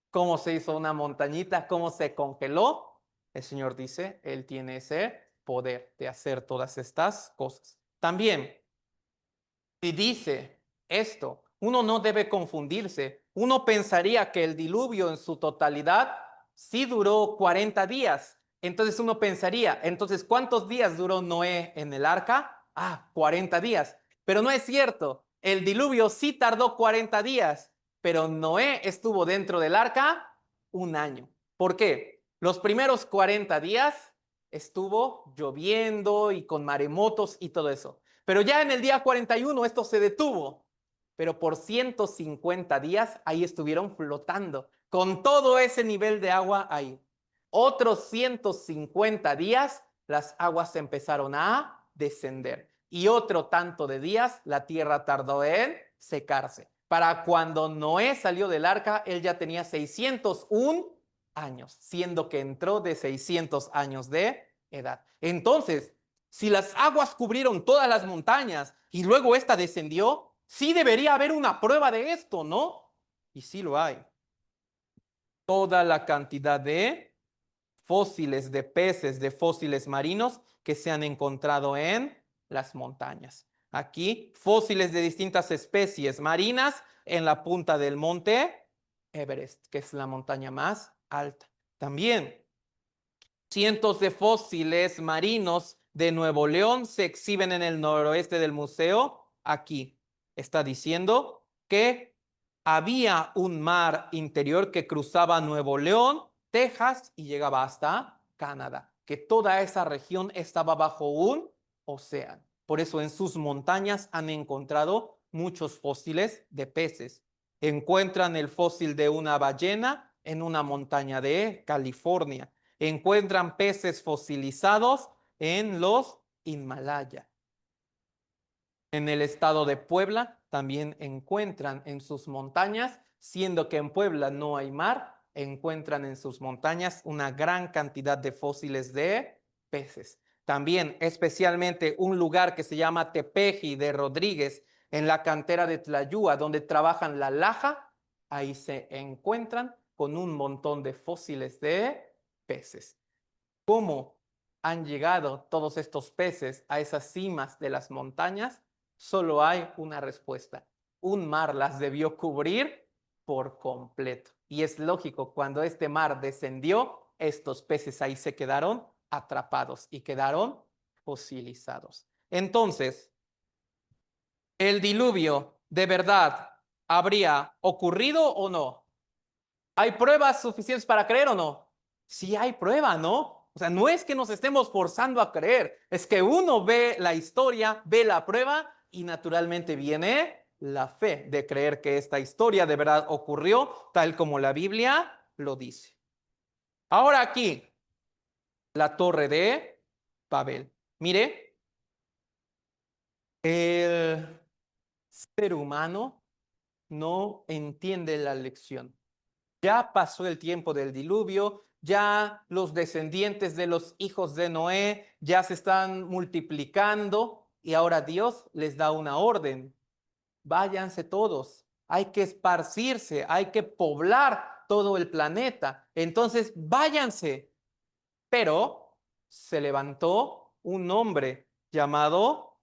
¿Cómo se hizo una montañita? ¿Cómo se congeló? El Señor dice, Él tiene ese poder de hacer todas estas cosas. También, si dice esto, uno no debe confundirse. Uno pensaría que el diluvio en su totalidad sí duró 40 días. Entonces uno pensaría, entonces, ¿cuántos días duró Noé en el arca? 40 días. Pero no es cierto. El diluvio sí tardó 40 días, pero Noé estuvo dentro del arca un año. ¿Por qué? Los primeros 40 días estuvo lloviendo y con maremotos y todo eso. Pero ya en el día 41 esto se detuvo. Pero por 150 días ahí estuvieron flotando, con todo ese nivel de agua ahí. Otros 150 días las aguas empezaron a descender. Y otro tanto de días la tierra tardó en secarse. Para cuando Noé salió del arca, él ya tenía 601 años, siendo que entró de 600 años de edad. Entonces, si las aguas cubrieron todas las montañas y luego esta descendió, sí debería haber una prueba de esto, ¿no? Y sí lo hay. Toda la cantidad de fósiles de peces, de fósiles marinos que se han encontrado en las montañas. Aquí, fósiles de distintas especies marinas en la punta del monte Everest, que es la montaña más alta. También, cientos de fósiles marinos de Nuevo León se exhiben en el noroeste del museo. Aquí está diciendo que había un mar interior que cruzaba Nuevo León, Texas y llegaba hasta Canadá, que toda esa región estaba bajo un océano. Por eso en sus montañas han encontrado muchos fósiles de peces. Encuentran el fósil de una ballena en una montaña de California. Encuentran peces fosilizados en los Himalaya. En el estado de Puebla también encuentran en sus montañas, siendo que en Puebla no hay mar, encuentran en sus montañas una gran cantidad de fósiles de peces. También, especialmente, un lugar que se llama Tepeji de Rodríguez, en la cantera de Tlayúa, donde trabajan la laja, ahí se encuentran con un montón de fósiles de peces. ¿Cómo han llegado todos estos peces a esas cimas de las montañas? Solo hay una respuesta. Un mar las debió cubrir por completo. Y es lógico, cuando este mar descendió, estos peces ahí se quedaron atrapados y quedaron fosilizados. Entonces, ¿el diluvio de verdad habría ocurrido o no? ¿Hay pruebas suficientes para creer o no? Sí hay prueba, ¿no? O sea, no es que nos estemos forzando a creer, es que uno ve la historia, ve la prueba y naturalmente viene la fe de creer que esta historia de verdad ocurrió tal como la Biblia lo dice. Ahora aquí, la torre de Babel. Mire, el ser humano no entiende la lección. Ya pasó el tiempo del diluvio, ya los descendientes de los hijos de Noé ya se están multiplicando y ahora Dios les da una orden. Váyanse todos, hay que esparcirse, hay que poblar todo el planeta. Entonces, váyanse. Pero se levantó un hombre llamado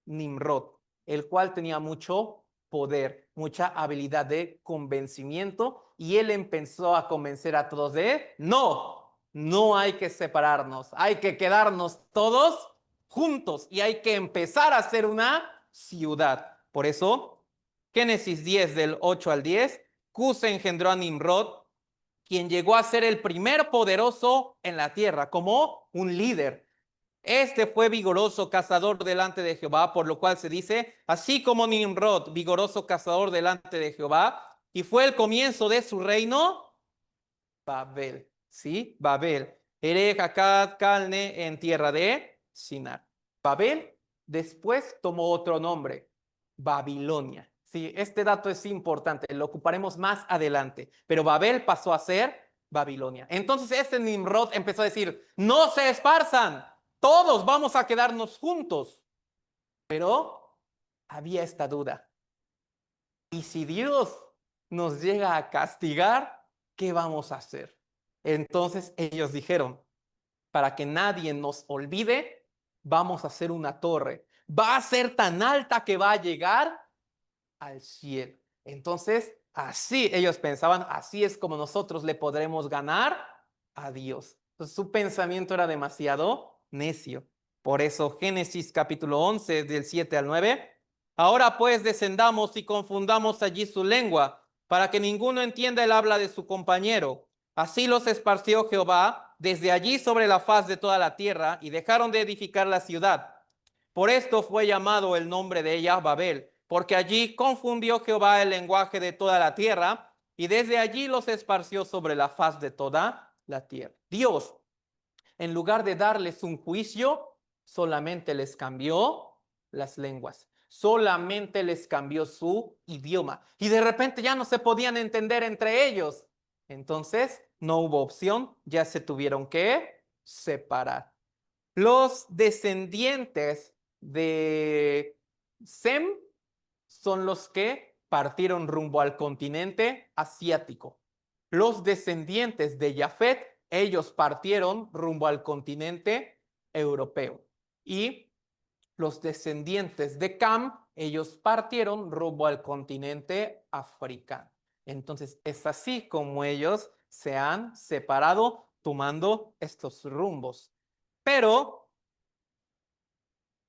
Nimrod, el cual tenía mucho poder, mucha habilidad de convencimiento, y él empezó a convencer a todos de, no hay que separarnos, hay que quedarnos todos juntos y hay que empezar a hacer una ciudad. Por eso, Génesis 10 del 8 al 10, Cus engendró a Nimrod, quien llegó a ser el primer poderoso en la tierra, como un líder. Este fue vigoroso cazador delante de Jehová, por lo cual se dice, así como Nimrod, vigoroso cazador delante de Jehová, y fue el comienzo de su reino, Babel, ¿sí? Babel. Erech, Akkad, Calne, en tierra de Sinar. Babel después tomó otro nombre, Babilonia. Sí, este dato es importante, lo ocuparemos más adelante, pero Babel pasó a ser Babilonia. Entonces este Nimrod empezó a decir, no se esparzan, todos vamos a quedarnos juntos. Pero había esta duda. ¿Y si Dios nos llega a castigar, qué vamos a hacer? Entonces ellos dijeron, para que nadie nos olvide, vamos a hacer una torre. Va a ser tan alta que va a llegar al cielo. Entonces Así ellos pensaban, así es como nosotros le podremos ganar a Dios. Entonces, su pensamiento era demasiado necio. Por eso Génesis capítulo 11 del 7 al 9. Ahora pues descendamos y confundamos allí su lengua, para que ninguno entienda el habla de su compañero. Así los esparció Jehová desde allí sobre la faz de toda la tierra, y dejaron de edificar la ciudad. Por esto fue llamado el nombre de ella Babel, porque allí confundió Jehová el lenguaje de toda la tierra, y desde allí los esparció sobre la faz de toda la tierra. Dios, en lugar de darles un juicio, solamente les cambió las lenguas, solamente les cambió su idioma, y de repente ya no se podían entender entre ellos. Entonces no hubo opción, ya se tuvieron que separar. Los descendientes de Sem son los que partieron rumbo al continente asiático. Los descendientes de Jafet, ellos partieron rumbo al continente europeo. Y los descendientes de Cam, ellos partieron rumbo al continente africano. Entonces, es así como ellos se han separado tomando estos rumbos. Pero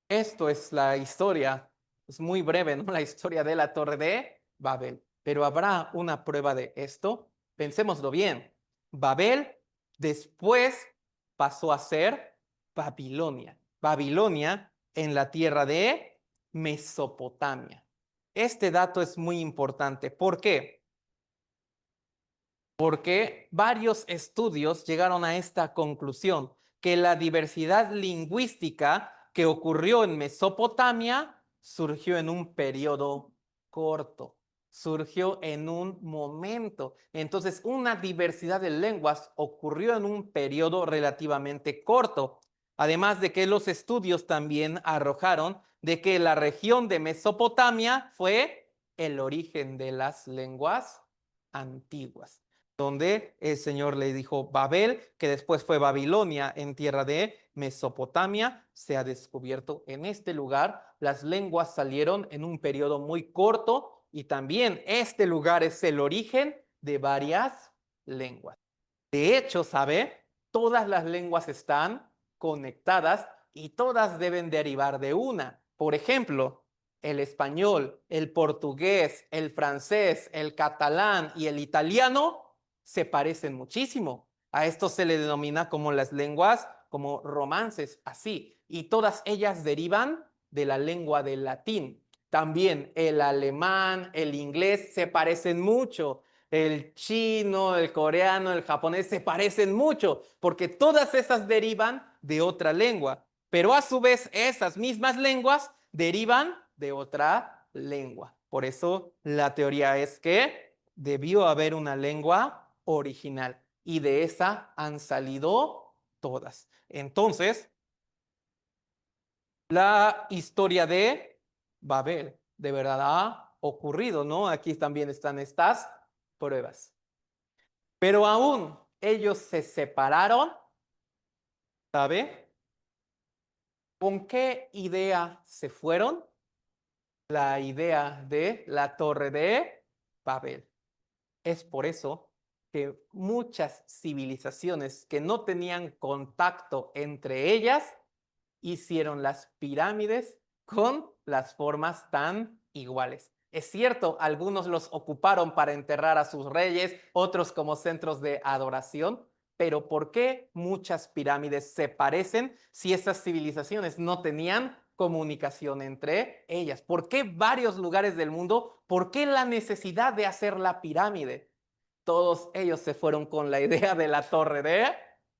esto es la historia, es muy breve, ¿no? La historia de la Torre de Babel. Pero habrá una prueba de esto. Pensémoslo bien. Babel después pasó a ser Babilonia. Babilonia en la tierra de Mesopotamia. Este dato es muy importante. ¿Por qué? Porque varios estudios llegaron a esta conclusión, que la diversidad lingüística que ocurrió en Mesopotamia surgió en un periodo corto, surgió en un momento. Entonces, una diversidad de lenguas ocurrió en un periodo relativamente corto. Además de que los estudios también arrojaron de que la región de Mesopotamia fue el origen de las lenguas antiguas, donde el Señor le dijo Babel, que después fue Babilonia en tierra de Mesopotamia, se ha descubierto en este lugar. Las lenguas salieron en un periodo muy corto y también este lugar es el origen de varias lenguas. De hecho, ¿sabe? Todas las lenguas están conectadas y todas deben derivar de una. Por ejemplo, el español, el portugués, el francés, el catalán y el italiano se parecen muchísimo. A esto se le denomina como las lenguas, como romances, así. Y todas ellas derivan de la lengua del latín. También el alemán, el inglés se parecen mucho. El chino, el coreano, el japonés se parecen mucho, porque todas esas derivan de otra lengua. Pero a su vez, esas mismas lenguas derivan de otra lengua. Por eso la teoría es que debió haber una lengua original y de esa han salido todas. Entonces, la historia de Babel de verdad ha ocurrido, ¿no? Aquí también están estas pruebas. Pero aún ellos se separaron, ¿sabe? ¿Con qué idea se fueron? La idea de la Torre de Babel. Es por eso que muchas civilizaciones que no tenían contacto entre ellas hicieron las pirámides con las formas tan iguales. Es cierto, algunos los ocuparon para enterrar a sus reyes, otros como centros de adoración, pero ¿por qué muchas pirámides se parecen si esas civilizaciones no tenían comunicación entre ellas? ¿Por qué varios lugares del mundo? ¿Por qué la necesidad de hacer la pirámide? Todos ellos se fueron con la idea de la Torre de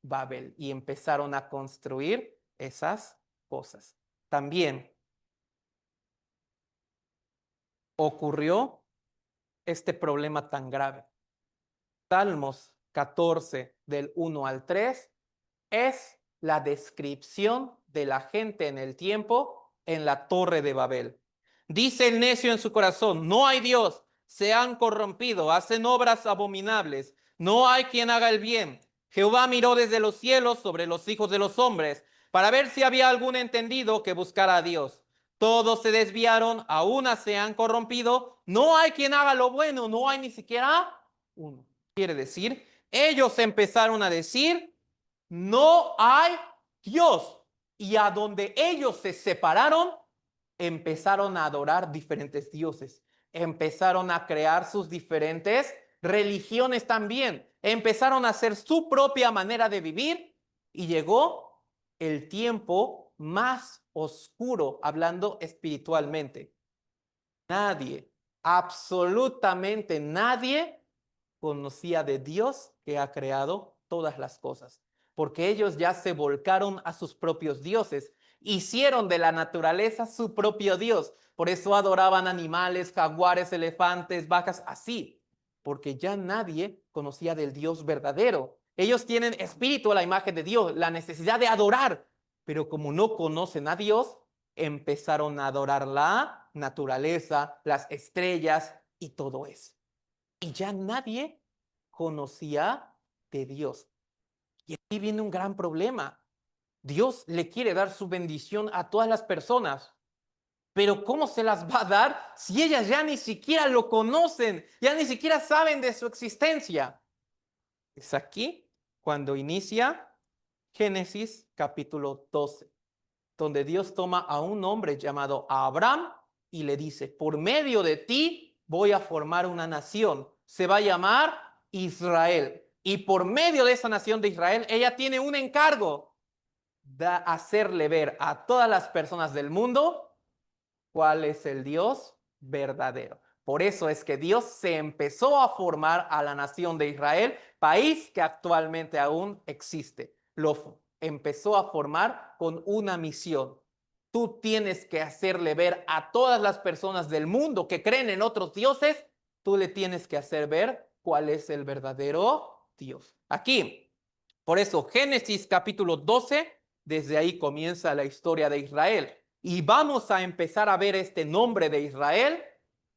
Babel y empezaron a construir esas cosas. También ocurrió este problema tan grave. Salmos 14 del 1 al 3 es la descripción de la gente en el tiempo en la Torre de Babel. Dice el necio en su corazón, no hay Dios, se han corrompido, hacen obras abominables, no hay quien haga el bien. Jehová miró desde los cielos sobre los hijos de los hombres para ver si había algún entendido que buscara a Dios. Todos se desviaron, a una se han corrompido. No hay quien haga lo bueno, no hay ni siquiera uno. Quiere decir, ellos empezaron a decir, no hay Dios. Y a donde ellos se separaron, empezaron a adorar diferentes dioses. Empezaron a crear sus diferentes religiones también. Empezaron a hacer su propia manera de vivir y llegó el tiempo más oscuro, hablando espiritualmente. Nadie, absolutamente nadie conocía de Dios que ha creado todas las cosas, porque ellos ya se volcaron a sus propios dioses, hicieron de la naturaleza su propio Dios, por eso adoraban animales, jaguares, elefantes, vacas, así, porque ya nadie conocía del Dios verdadero. Ellos tienen espíritu a la imagen de Dios, la necesidad de adorar, pero como no conocen a Dios, empezaron a adorar la naturaleza, las estrellas y todo eso. Y ya nadie conocía de Dios. Y aquí viene un gran problema. Dios le quiere dar su bendición a todas las personas, pero ¿cómo se las va a dar si ellas ya ni siquiera lo conocen, ya ni siquiera saben de su existencia? Es aquí cuando inicia Génesis capítulo 12, donde Dios toma a un hombre llamado Abraham y le dice, por medio de ti voy a formar una nación, se va a llamar Israel. Y por medio de esa nación de Israel, ella tiene un encargo de hacerle ver a todas las personas del mundo cuál es el Dios verdadero. Por eso es que Dios se empezó a formar a la nación de Israel, país que actualmente aún existe. Lo empezó a formar con una misión. Tú tienes que hacerle ver a todas las personas del mundo que creen en otros dioses, tú le tienes que hacer ver cuál es el verdadero Dios. Aquí, por eso, Génesis capítulo 12, desde ahí comienza la historia de Israel. Y vamos a empezar a ver este nombre de Israel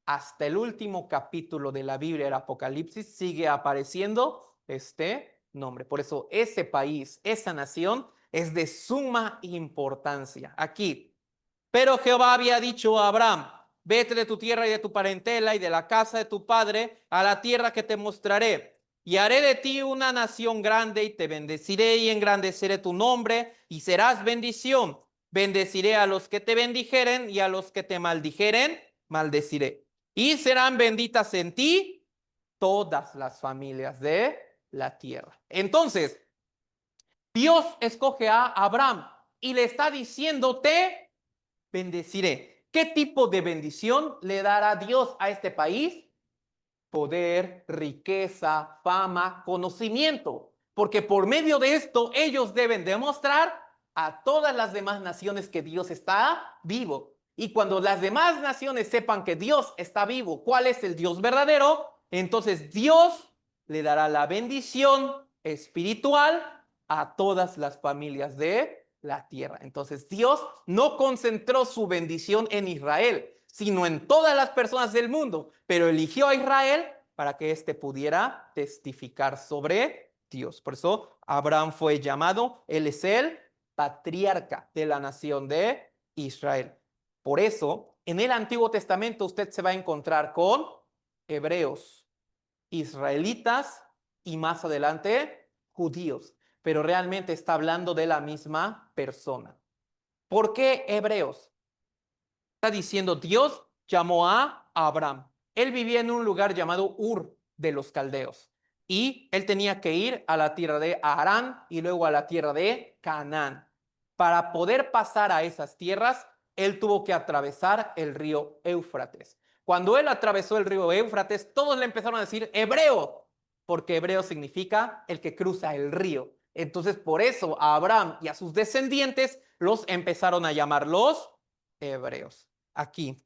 hasta el último capítulo de la Biblia, el Apocalipsis, sigue apareciendo este nombre. Por eso ese país, esa nación es de suma importancia. Aquí, pero Jehová había dicho a Abraham, vete de tu tierra y de tu parentela y de la casa de tu padre a la tierra que te mostraré. Y haré de ti una nación grande y te bendeciré y engrandeceré tu nombre y serás bendición. Bendeciré a los que te bendijeren y a los que te maldijeren, maldeciré. Y serán benditas en ti todas las familias de la tierra. Entonces, Dios escoge a Abraham y le está diciendo, te bendeciré. ¿Qué tipo de bendición le dará Dios a este país? Poder, riqueza, fama, conocimiento. Porque por medio de esto ellos deben demostrar a todas las demás naciones que Dios está vivo. Y cuando las demás naciones sepan que Dios está vivo, cuál es el Dios verdadero, entonces Dios le dará la bendición espiritual a todas las familias de la tierra. Entonces Dios no concentró su bendición en Israel, sino en todas las personas del mundo, pero eligió a Israel para que éste pudiera testificar sobre Dios. Por eso Abraham fue llamado, él es el patriarca de la nación de Israel. Por eso, en el Antiguo Testamento usted se va a encontrar con hebreos, israelitas y más adelante judíos, pero realmente está hablando de la misma persona. ¿Por qué hebreos? Está diciendo, Dios llamó a Abraham. Él vivía en un lugar llamado Ur de los Caldeos y él tenía que ir a la tierra de Harán y luego a la tierra de Canaán. Para poder pasar a esas tierras, él tuvo que atravesar el río Éufrates. Cuando él atravesó el río Éufrates, todos le empezaron a decir hebreo, porque hebreo significa el que cruza el río. Entonces, por eso a Abraham y a sus descendientes los empezaron a llamar los hebreos. Aquí,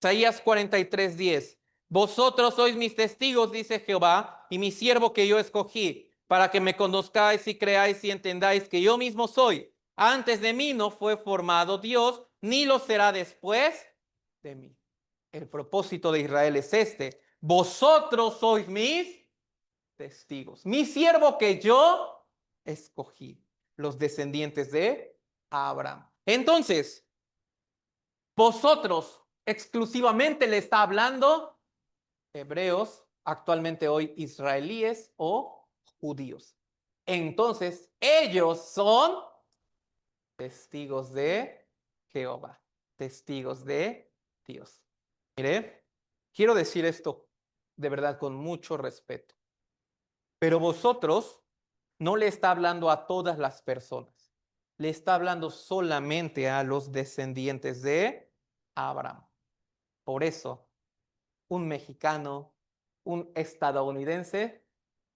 Isaías 43:10. Vosotros sois mis testigos, dice Jehová, y mi siervo que yo escogí, para que me conozcáis y creáis y entendáis que yo mismo soy. Antes de mí no fue formado Dios, ni lo será después de mí. El propósito de Israel es este. Vosotros sois mis testigos. Mi siervo que yo escogí. Los descendientes de Abraham. Entonces, Vosotros exclusivamente le está hablando hebreos, actualmente hoy israelíes o judíos. Entonces, ellos son testigos de Jehová, testigos de Dios. Mire, quiero decir esto de verdad con mucho respeto. Pero vosotros no le está hablando a todas las personas. Le está hablando solamente a los descendientes de Abraham. Por eso, un mexicano, un estadounidense,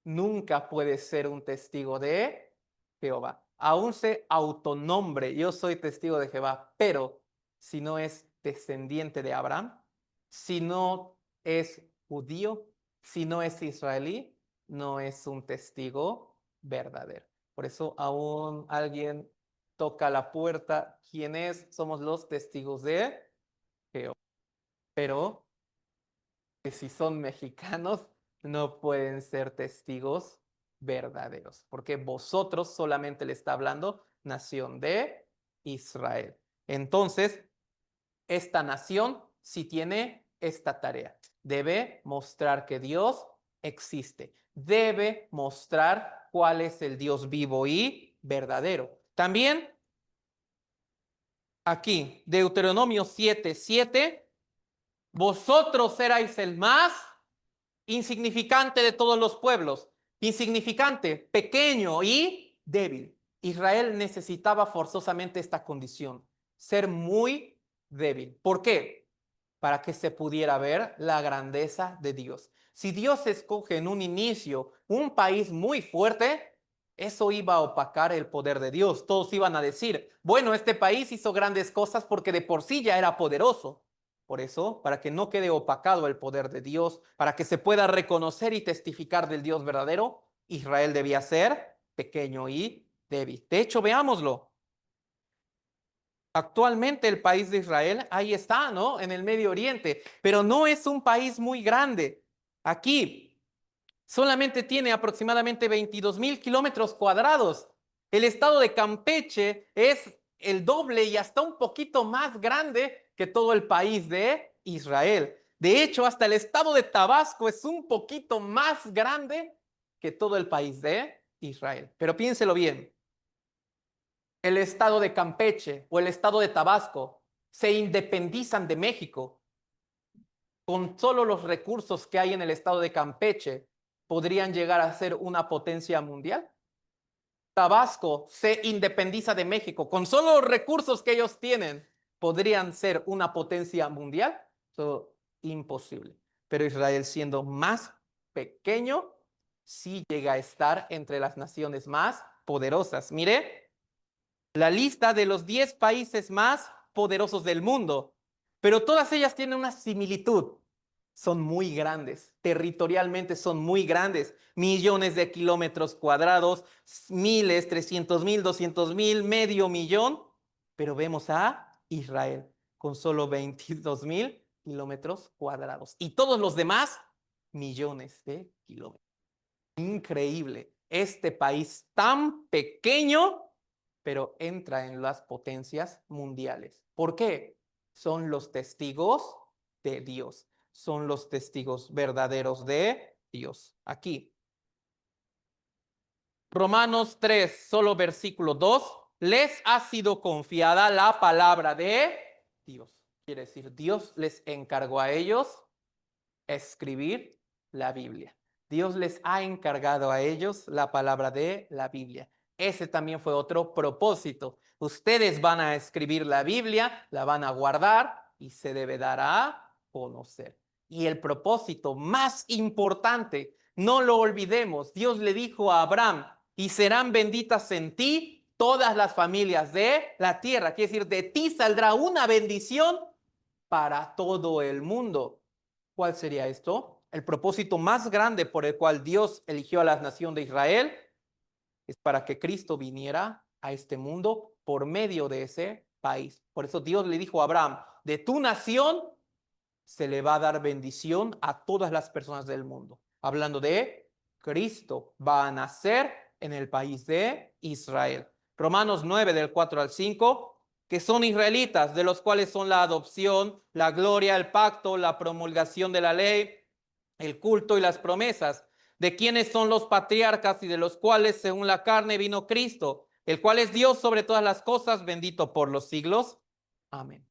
nunca puede ser un testigo de Jehová. Aún se autonombre, yo soy testigo de Jehová, pero si no es descendiente de Abraham, si no es judío, si no es israelí, no es un testigo verdadero. Por eso aún alguien toca la puerta. ¿Quién es? Somos los testigos de Jehová. Pero que si son mexicanos, no pueden ser testigos verdaderos, porque vosotros solamente le está hablando nación de Israel. Entonces, esta nación sí tiene esta tarea. Debe mostrar que Dios existe. Debe mostrar cuál es el Dios vivo y verdadero. También aquí, Deuteronomio 7:7, vosotros erais el más insignificante de todos los pueblos, insignificante, pequeño y débil. Israel necesitaba forzosamente esta condición, ser muy débil. ¿Por qué? Para que se pudiera ver la grandeza de Dios. Si Dios escoge en un inicio un país muy fuerte, eso iba a opacar el poder de Dios. Todos iban a decir, bueno, este país hizo grandes cosas porque de por sí ya era poderoso. Por eso, para que no quede opacado el poder de Dios, para que se pueda reconocer y testificar del Dios verdadero, Israel debía ser pequeño y débil. De hecho, veámoslo. Actualmente el país de Israel, ahí está, ¿no? En el Medio Oriente, pero no es un país muy grande. Aquí solamente tiene aproximadamente 22,000 kilómetros cuadrados. El estado de Campeche es el doble y hasta un poquito más grande que todo el país de Israel. De hecho, hasta el estado de Tabasco es un poquito más grande que todo el país de Israel. Pero piénselo bien, el estado de Campeche o el estado de Tabasco se independizan de México. Con solo los recursos que hay en el estado de Campeche, podrían llegar a ser una potencia mundial. Tabasco se independiza de México. Con solo los recursos que ellos tienen, podrían ser una potencia mundial. Eso imposible. Pero Israel, siendo más pequeño, sí llega a estar entre las naciones más poderosas. Mire, la lista de los 10 países más poderosos del mundo, pero todas ellas tienen una similitud. Son muy grandes, territorialmente son muy grandes, millones de kilómetros cuadrados, miles, 300,000, 200,000, medio millón, pero vemos a Israel con solo 22,000 kilómetros cuadrados y todos los demás millones de kilómetros. Increíble, este país tan pequeño, pero entra en las potencias mundiales. ¿Por qué? Son los testigos de Dios. Son los testigos verdaderos de Dios. Aquí. Romanos 3, solo versículo 2. Les ha sido confiada la palabra de Dios. Quiere decir, Dios les encargó a ellos escribir la Biblia. Dios les ha encargado a ellos la palabra de la Biblia. Ese también fue otro propósito. Ustedes van a escribir la Biblia, la van a guardar y se debe dar a conocer. Y el propósito más importante, no lo olvidemos, Dios le dijo a Abraham, y serán benditas en ti todas las familias de la tierra. Quiere decir, de ti saldrá una bendición para todo el mundo. ¿Cuál sería esto? El propósito más grande por el cual Dios eligió a la nación de Israel es para que Cristo viniera a este mundo por medio de ese país. Por eso Dios le dijo a Abraham, de tu nación se le va a dar bendición a todas las personas del mundo. Hablando de Cristo, va a nacer en el país de Israel. Romanos 9 del 4 al 5. que son israelitas, de los cuales son la adopción, la gloria, el pacto, la promulgación de la ley, el culto y las promesas, de quienes son los patriarcas y de los cuales según la carne vino Cristo, el cual es Dios sobre todas las cosas, bendito por los siglos. Amén.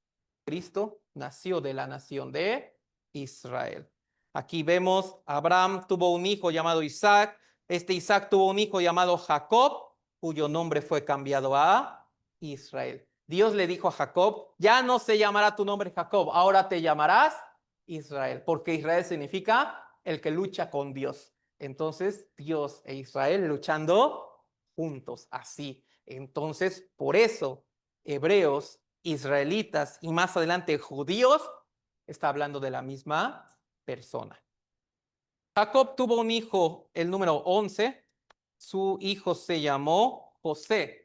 Cristo nació de la nación de Israel. Aquí vemos, Abraham tuvo un hijo llamado Isaac, este Isaac tuvo un hijo llamado Jacob, cuyo nombre fue cambiado a Israel. Dios le dijo a Jacob, ya no se llamará tu nombre Jacob, ahora te llamarás Israel, porque Israel significa el que lucha con Dios. Entonces, Dios e Israel luchando juntos, así. Entonces, por eso, hebreos, israelitas y más adelante judíos, está hablando de la misma persona. Jacob tuvo un hijo, el número 11, su hijo se llamó José.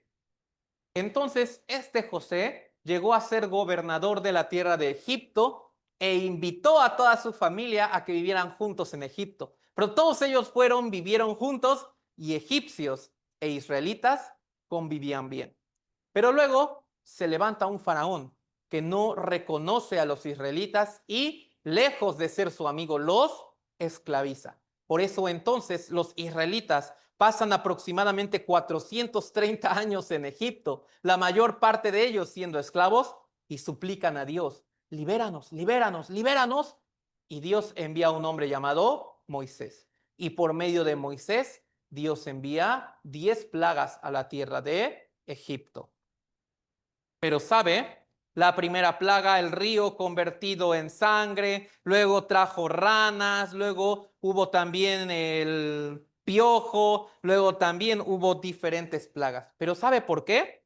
Entonces, este José llegó a ser gobernador de la tierra de Egipto e invitó a toda su familia a que vivieran juntos en Egipto. Pero todos ellos vivieron juntos y egipcios e israelitas convivían bien. Pero luego se levanta un faraón que no reconoce a los israelitas y, lejos de ser su amigo, los esclaviza. Por eso entonces los israelitas pasan aproximadamente 430 años en Egipto, la mayor parte de ellos siendo esclavos, y suplican a Dios, libéranos, libéranos, libéranos. Y Dios envía a un hombre llamado Moisés. Y por medio de Moisés, Dios envía 10 plagas a la tierra de Egipto. Pero sabe, la primera plaga, el río convertido en sangre, luego trajo ranas, luego hubo también el piojo, luego también hubo diferentes plagas. Pero ¿sabe por qué?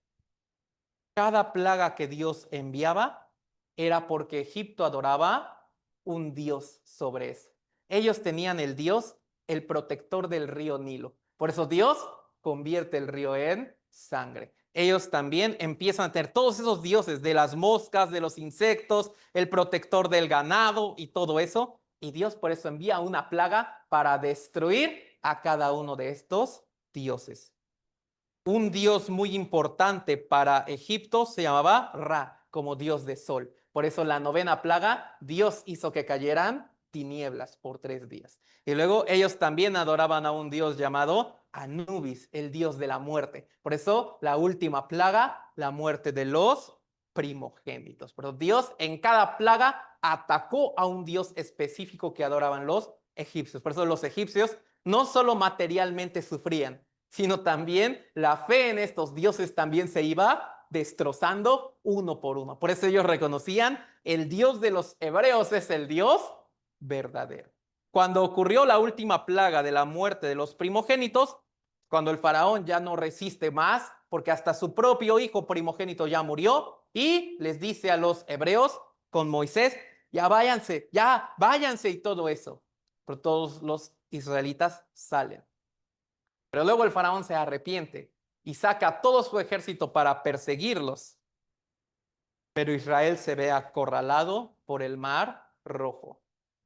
Cada plaga que Dios enviaba era porque Egipto adoraba un Dios sobre eso. Ellos tenían el Dios, el protector del río Nilo. Por eso Dios convierte el río en sangre. Ellos también empiezan a tener todos esos dioses de las moscas, de los insectos, el protector del ganado y todo eso. Y Dios por eso envía una plaga para destruir a cada uno de estos dioses. Un dios muy importante para Egipto se llamaba Ra, como dios de sol. Por eso la novena plaga, Dios hizo que cayeran tinieblas por 3 días. Y luego ellos también adoraban a un dios llamado Anubis, el dios de la muerte. Por eso la última plaga, la muerte de los primogénitos. Pero Dios en cada plaga atacó a un dios específico que adoraban los egipcios. Por eso los egipcios no solo materialmente sufrían, sino también la fe en estos dioses también se iba destrozando uno por uno. Por eso ellos reconocían, el Dios de los hebreos es el Dios verdadero. Cuando ocurrió la última plaga de la muerte de los primogénitos, cuando el faraón ya no resiste más, porque hasta su propio hijo primogénito ya murió, y les dice a los hebreos con Moisés, ya váyanse y todo eso. Pero todos los israelitas salen. Pero luego el faraón se arrepiente y saca todo su ejército para perseguirlos. Pero Israel se ve acorralado por el mar Rojo.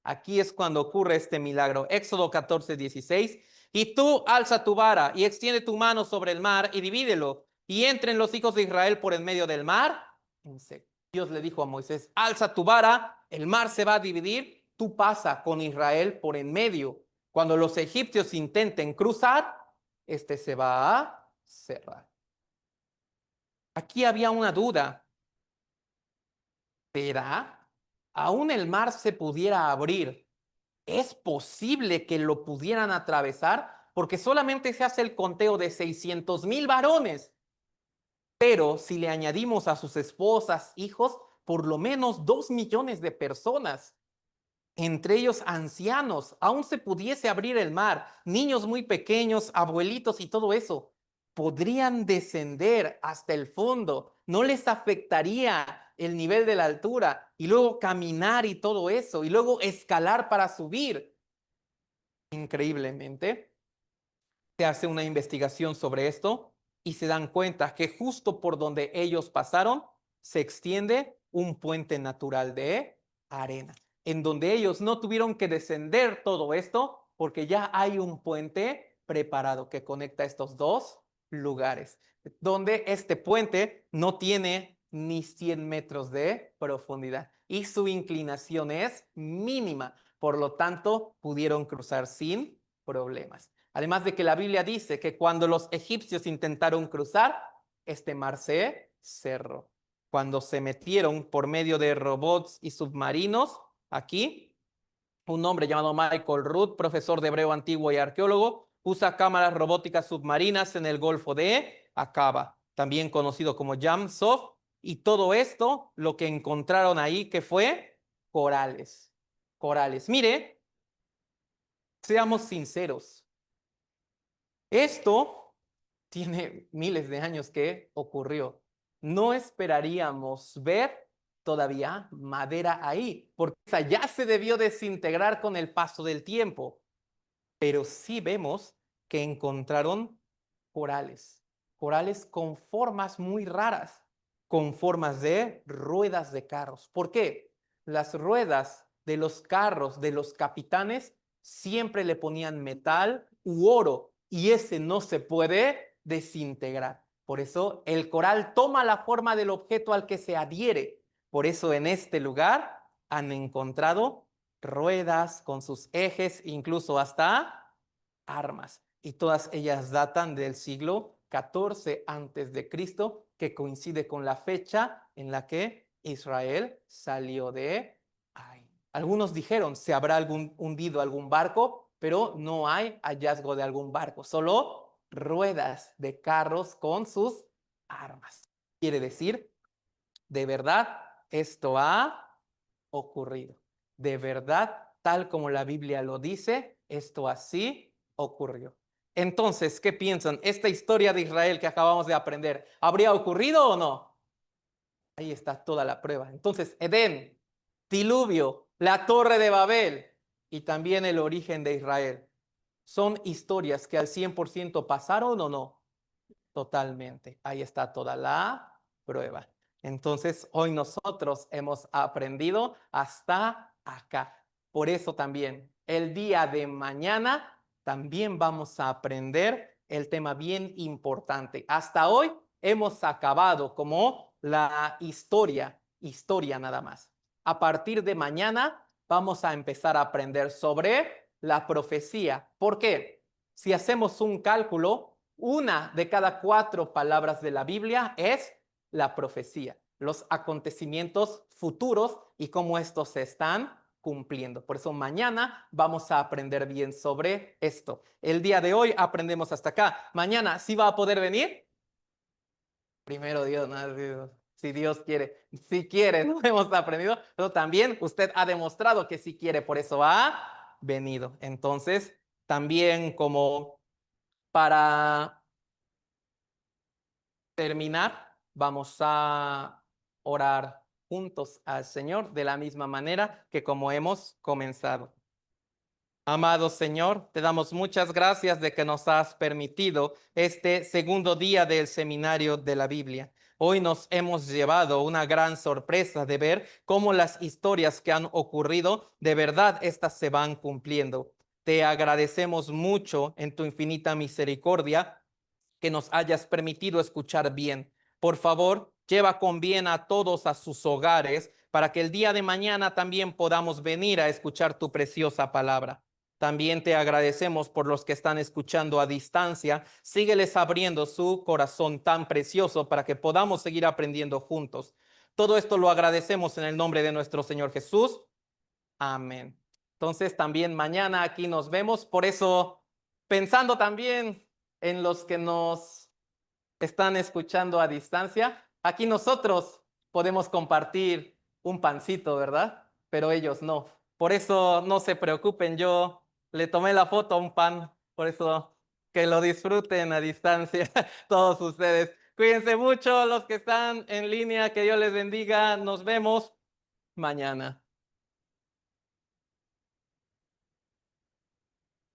Aquí es cuando ocurre este milagro. Éxodo 14:16. Y tú alza tu vara y extiende tu mano sobre el mar y divídelo. Y entren los hijos de Israel por en medio del mar en seco. Dios le dijo a Moisés, alza tu vara, el mar se va a dividir, tú pasa con Israel por en medio. Cuando los egipcios intenten cruzar, este se va a cerrar. Aquí había una duda. ¿Será? Aún el mar se pudiera abrir. ¿Es posible que lo pudieran atravesar? Porque solamente se hace el conteo de 600,000 varones. Pero si le añadimos a sus esposas, hijos, por lo menos 2 millones de personas, entre ellos ancianos, aún se pudiese abrir el mar, niños muy pequeños, abuelitos y todo eso, podrían descender hasta el fondo, no les afectaría el nivel de la altura y luego caminar y todo eso y luego escalar para subir. Increíblemente, se hace una investigación sobre esto y se dan cuenta que justo por donde ellos pasaron se extiende un puente natural de arena, en donde ellos no tuvieron que descender todo esto porque ya hay un puente preparado que conecta estos dos lugares, donde este puente no tiene ni 100 metros de profundidad. Y su inclinación es mínima. Por lo tanto, pudieron cruzar sin problemas. Además de que la Biblia dice que cuando los egipcios intentaron cruzar, este mar se cerró. Cuando se metieron por medio de robots y submarinos, aquí, un hombre llamado Michael Root, profesor de hebreo antiguo y arqueólogo, usa cámaras robóticas submarinas en el Golfo de Aqaba, también conocido como Yam Suf, y todo esto, lo que encontraron ahí, que fue corales. Corales. Mire, seamos sinceros. Esto tiene miles de años que ocurrió. No esperaríamos ver todavía madera ahí, porque ya se debió desintegrar con el paso del tiempo. Pero sí vemos que encontraron corales, corales con formas muy raras, con formas de ruedas de carros. ¿Por qué? Las ruedas de los carros de los capitanes siempre le ponían metal u oro y ese no se puede desintegrar. Por eso el coral toma la forma del objeto al que se adhiere. Por eso en este lugar han encontrado ruedas con sus ejes, incluso hasta armas. Y todas ellas datan del siglo XIV antes de Cristo, que coincide con la fecha en la que Israel salió de Ai. Algunos dijeron, ¿se habrá hundido algún barco? Pero no hay hallazgo de algún barco, solo ruedas de carros con sus armas. Quiere decir, de verdad, esto ha ocurrido. De verdad, tal como la Biblia lo dice, esto así ocurrió. Entonces, ¿qué piensan? ¿Esta historia de Israel que acabamos de aprender, habría ocurrido o no? Ahí está toda la prueba. Entonces, Edén, diluvio, la torre de Babel y también el origen de Israel. ¿Son historias que al 100% pasaron o no? Totalmente. Ahí está toda la prueba. Entonces, hoy nosotros hemos aprendido hasta acá. Por eso también, el día de mañana también vamos a aprender el tema bien importante. Hasta hoy hemos acabado como la historia nada más. A partir de mañana vamos a empezar a aprender sobre la profecía. ¿Por qué? Si hacemos un cálculo, una de cada 4 palabras de la Biblia es la profecía, los acontecimientos futuros y cómo estos se están cumpliendo. Por eso mañana vamos a aprender bien sobre esto. El día de hoy aprendemos hasta acá. Mañana, ¿sí va a poder venir? Primero Dios, ¿no? Si Dios quiere. Si quiere, no hemos aprendido, pero también usted ha demostrado que sí quiere, por eso ha venido. Entonces, también como para terminar, vamos a orar juntos al Señor de la misma manera que como hemos comenzado. Amado Señor, te damos muchas gracias de que nos has permitido este segundo día del seminario de la Biblia. Hoy nos hemos llevado una gran sorpresa de ver cómo las historias que han ocurrido, de verdad, estas se van cumpliendo. Te agradecemos mucho en tu infinita misericordia que nos hayas permitido escuchar bien. Por favor, lleva con bien a todos a sus hogares para que el día de mañana también podamos venir a escuchar tu preciosa palabra. También te agradecemos por los que están escuchando a distancia. Sígueles abriendo su corazón tan precioso para que podamos seguir aprendiendo juntos. Todo esto lo agradecemos en el nombre de nuestro Señor Jesús. Amén. Entonces también mañana aquí nos vemos. Por eso, pensando también en los que nos están escuchando a distancia, aquí nosotros podemos compartir un pancito, ¿verdad? Pero ellos no. Por eso no se preocupen, yo le tomé la foto a un pan, por eso que lo disfruten a distancia todos ustedes. Cuídense mucho los que están en línea, que Dios les bendiga. Nos vemos mañana.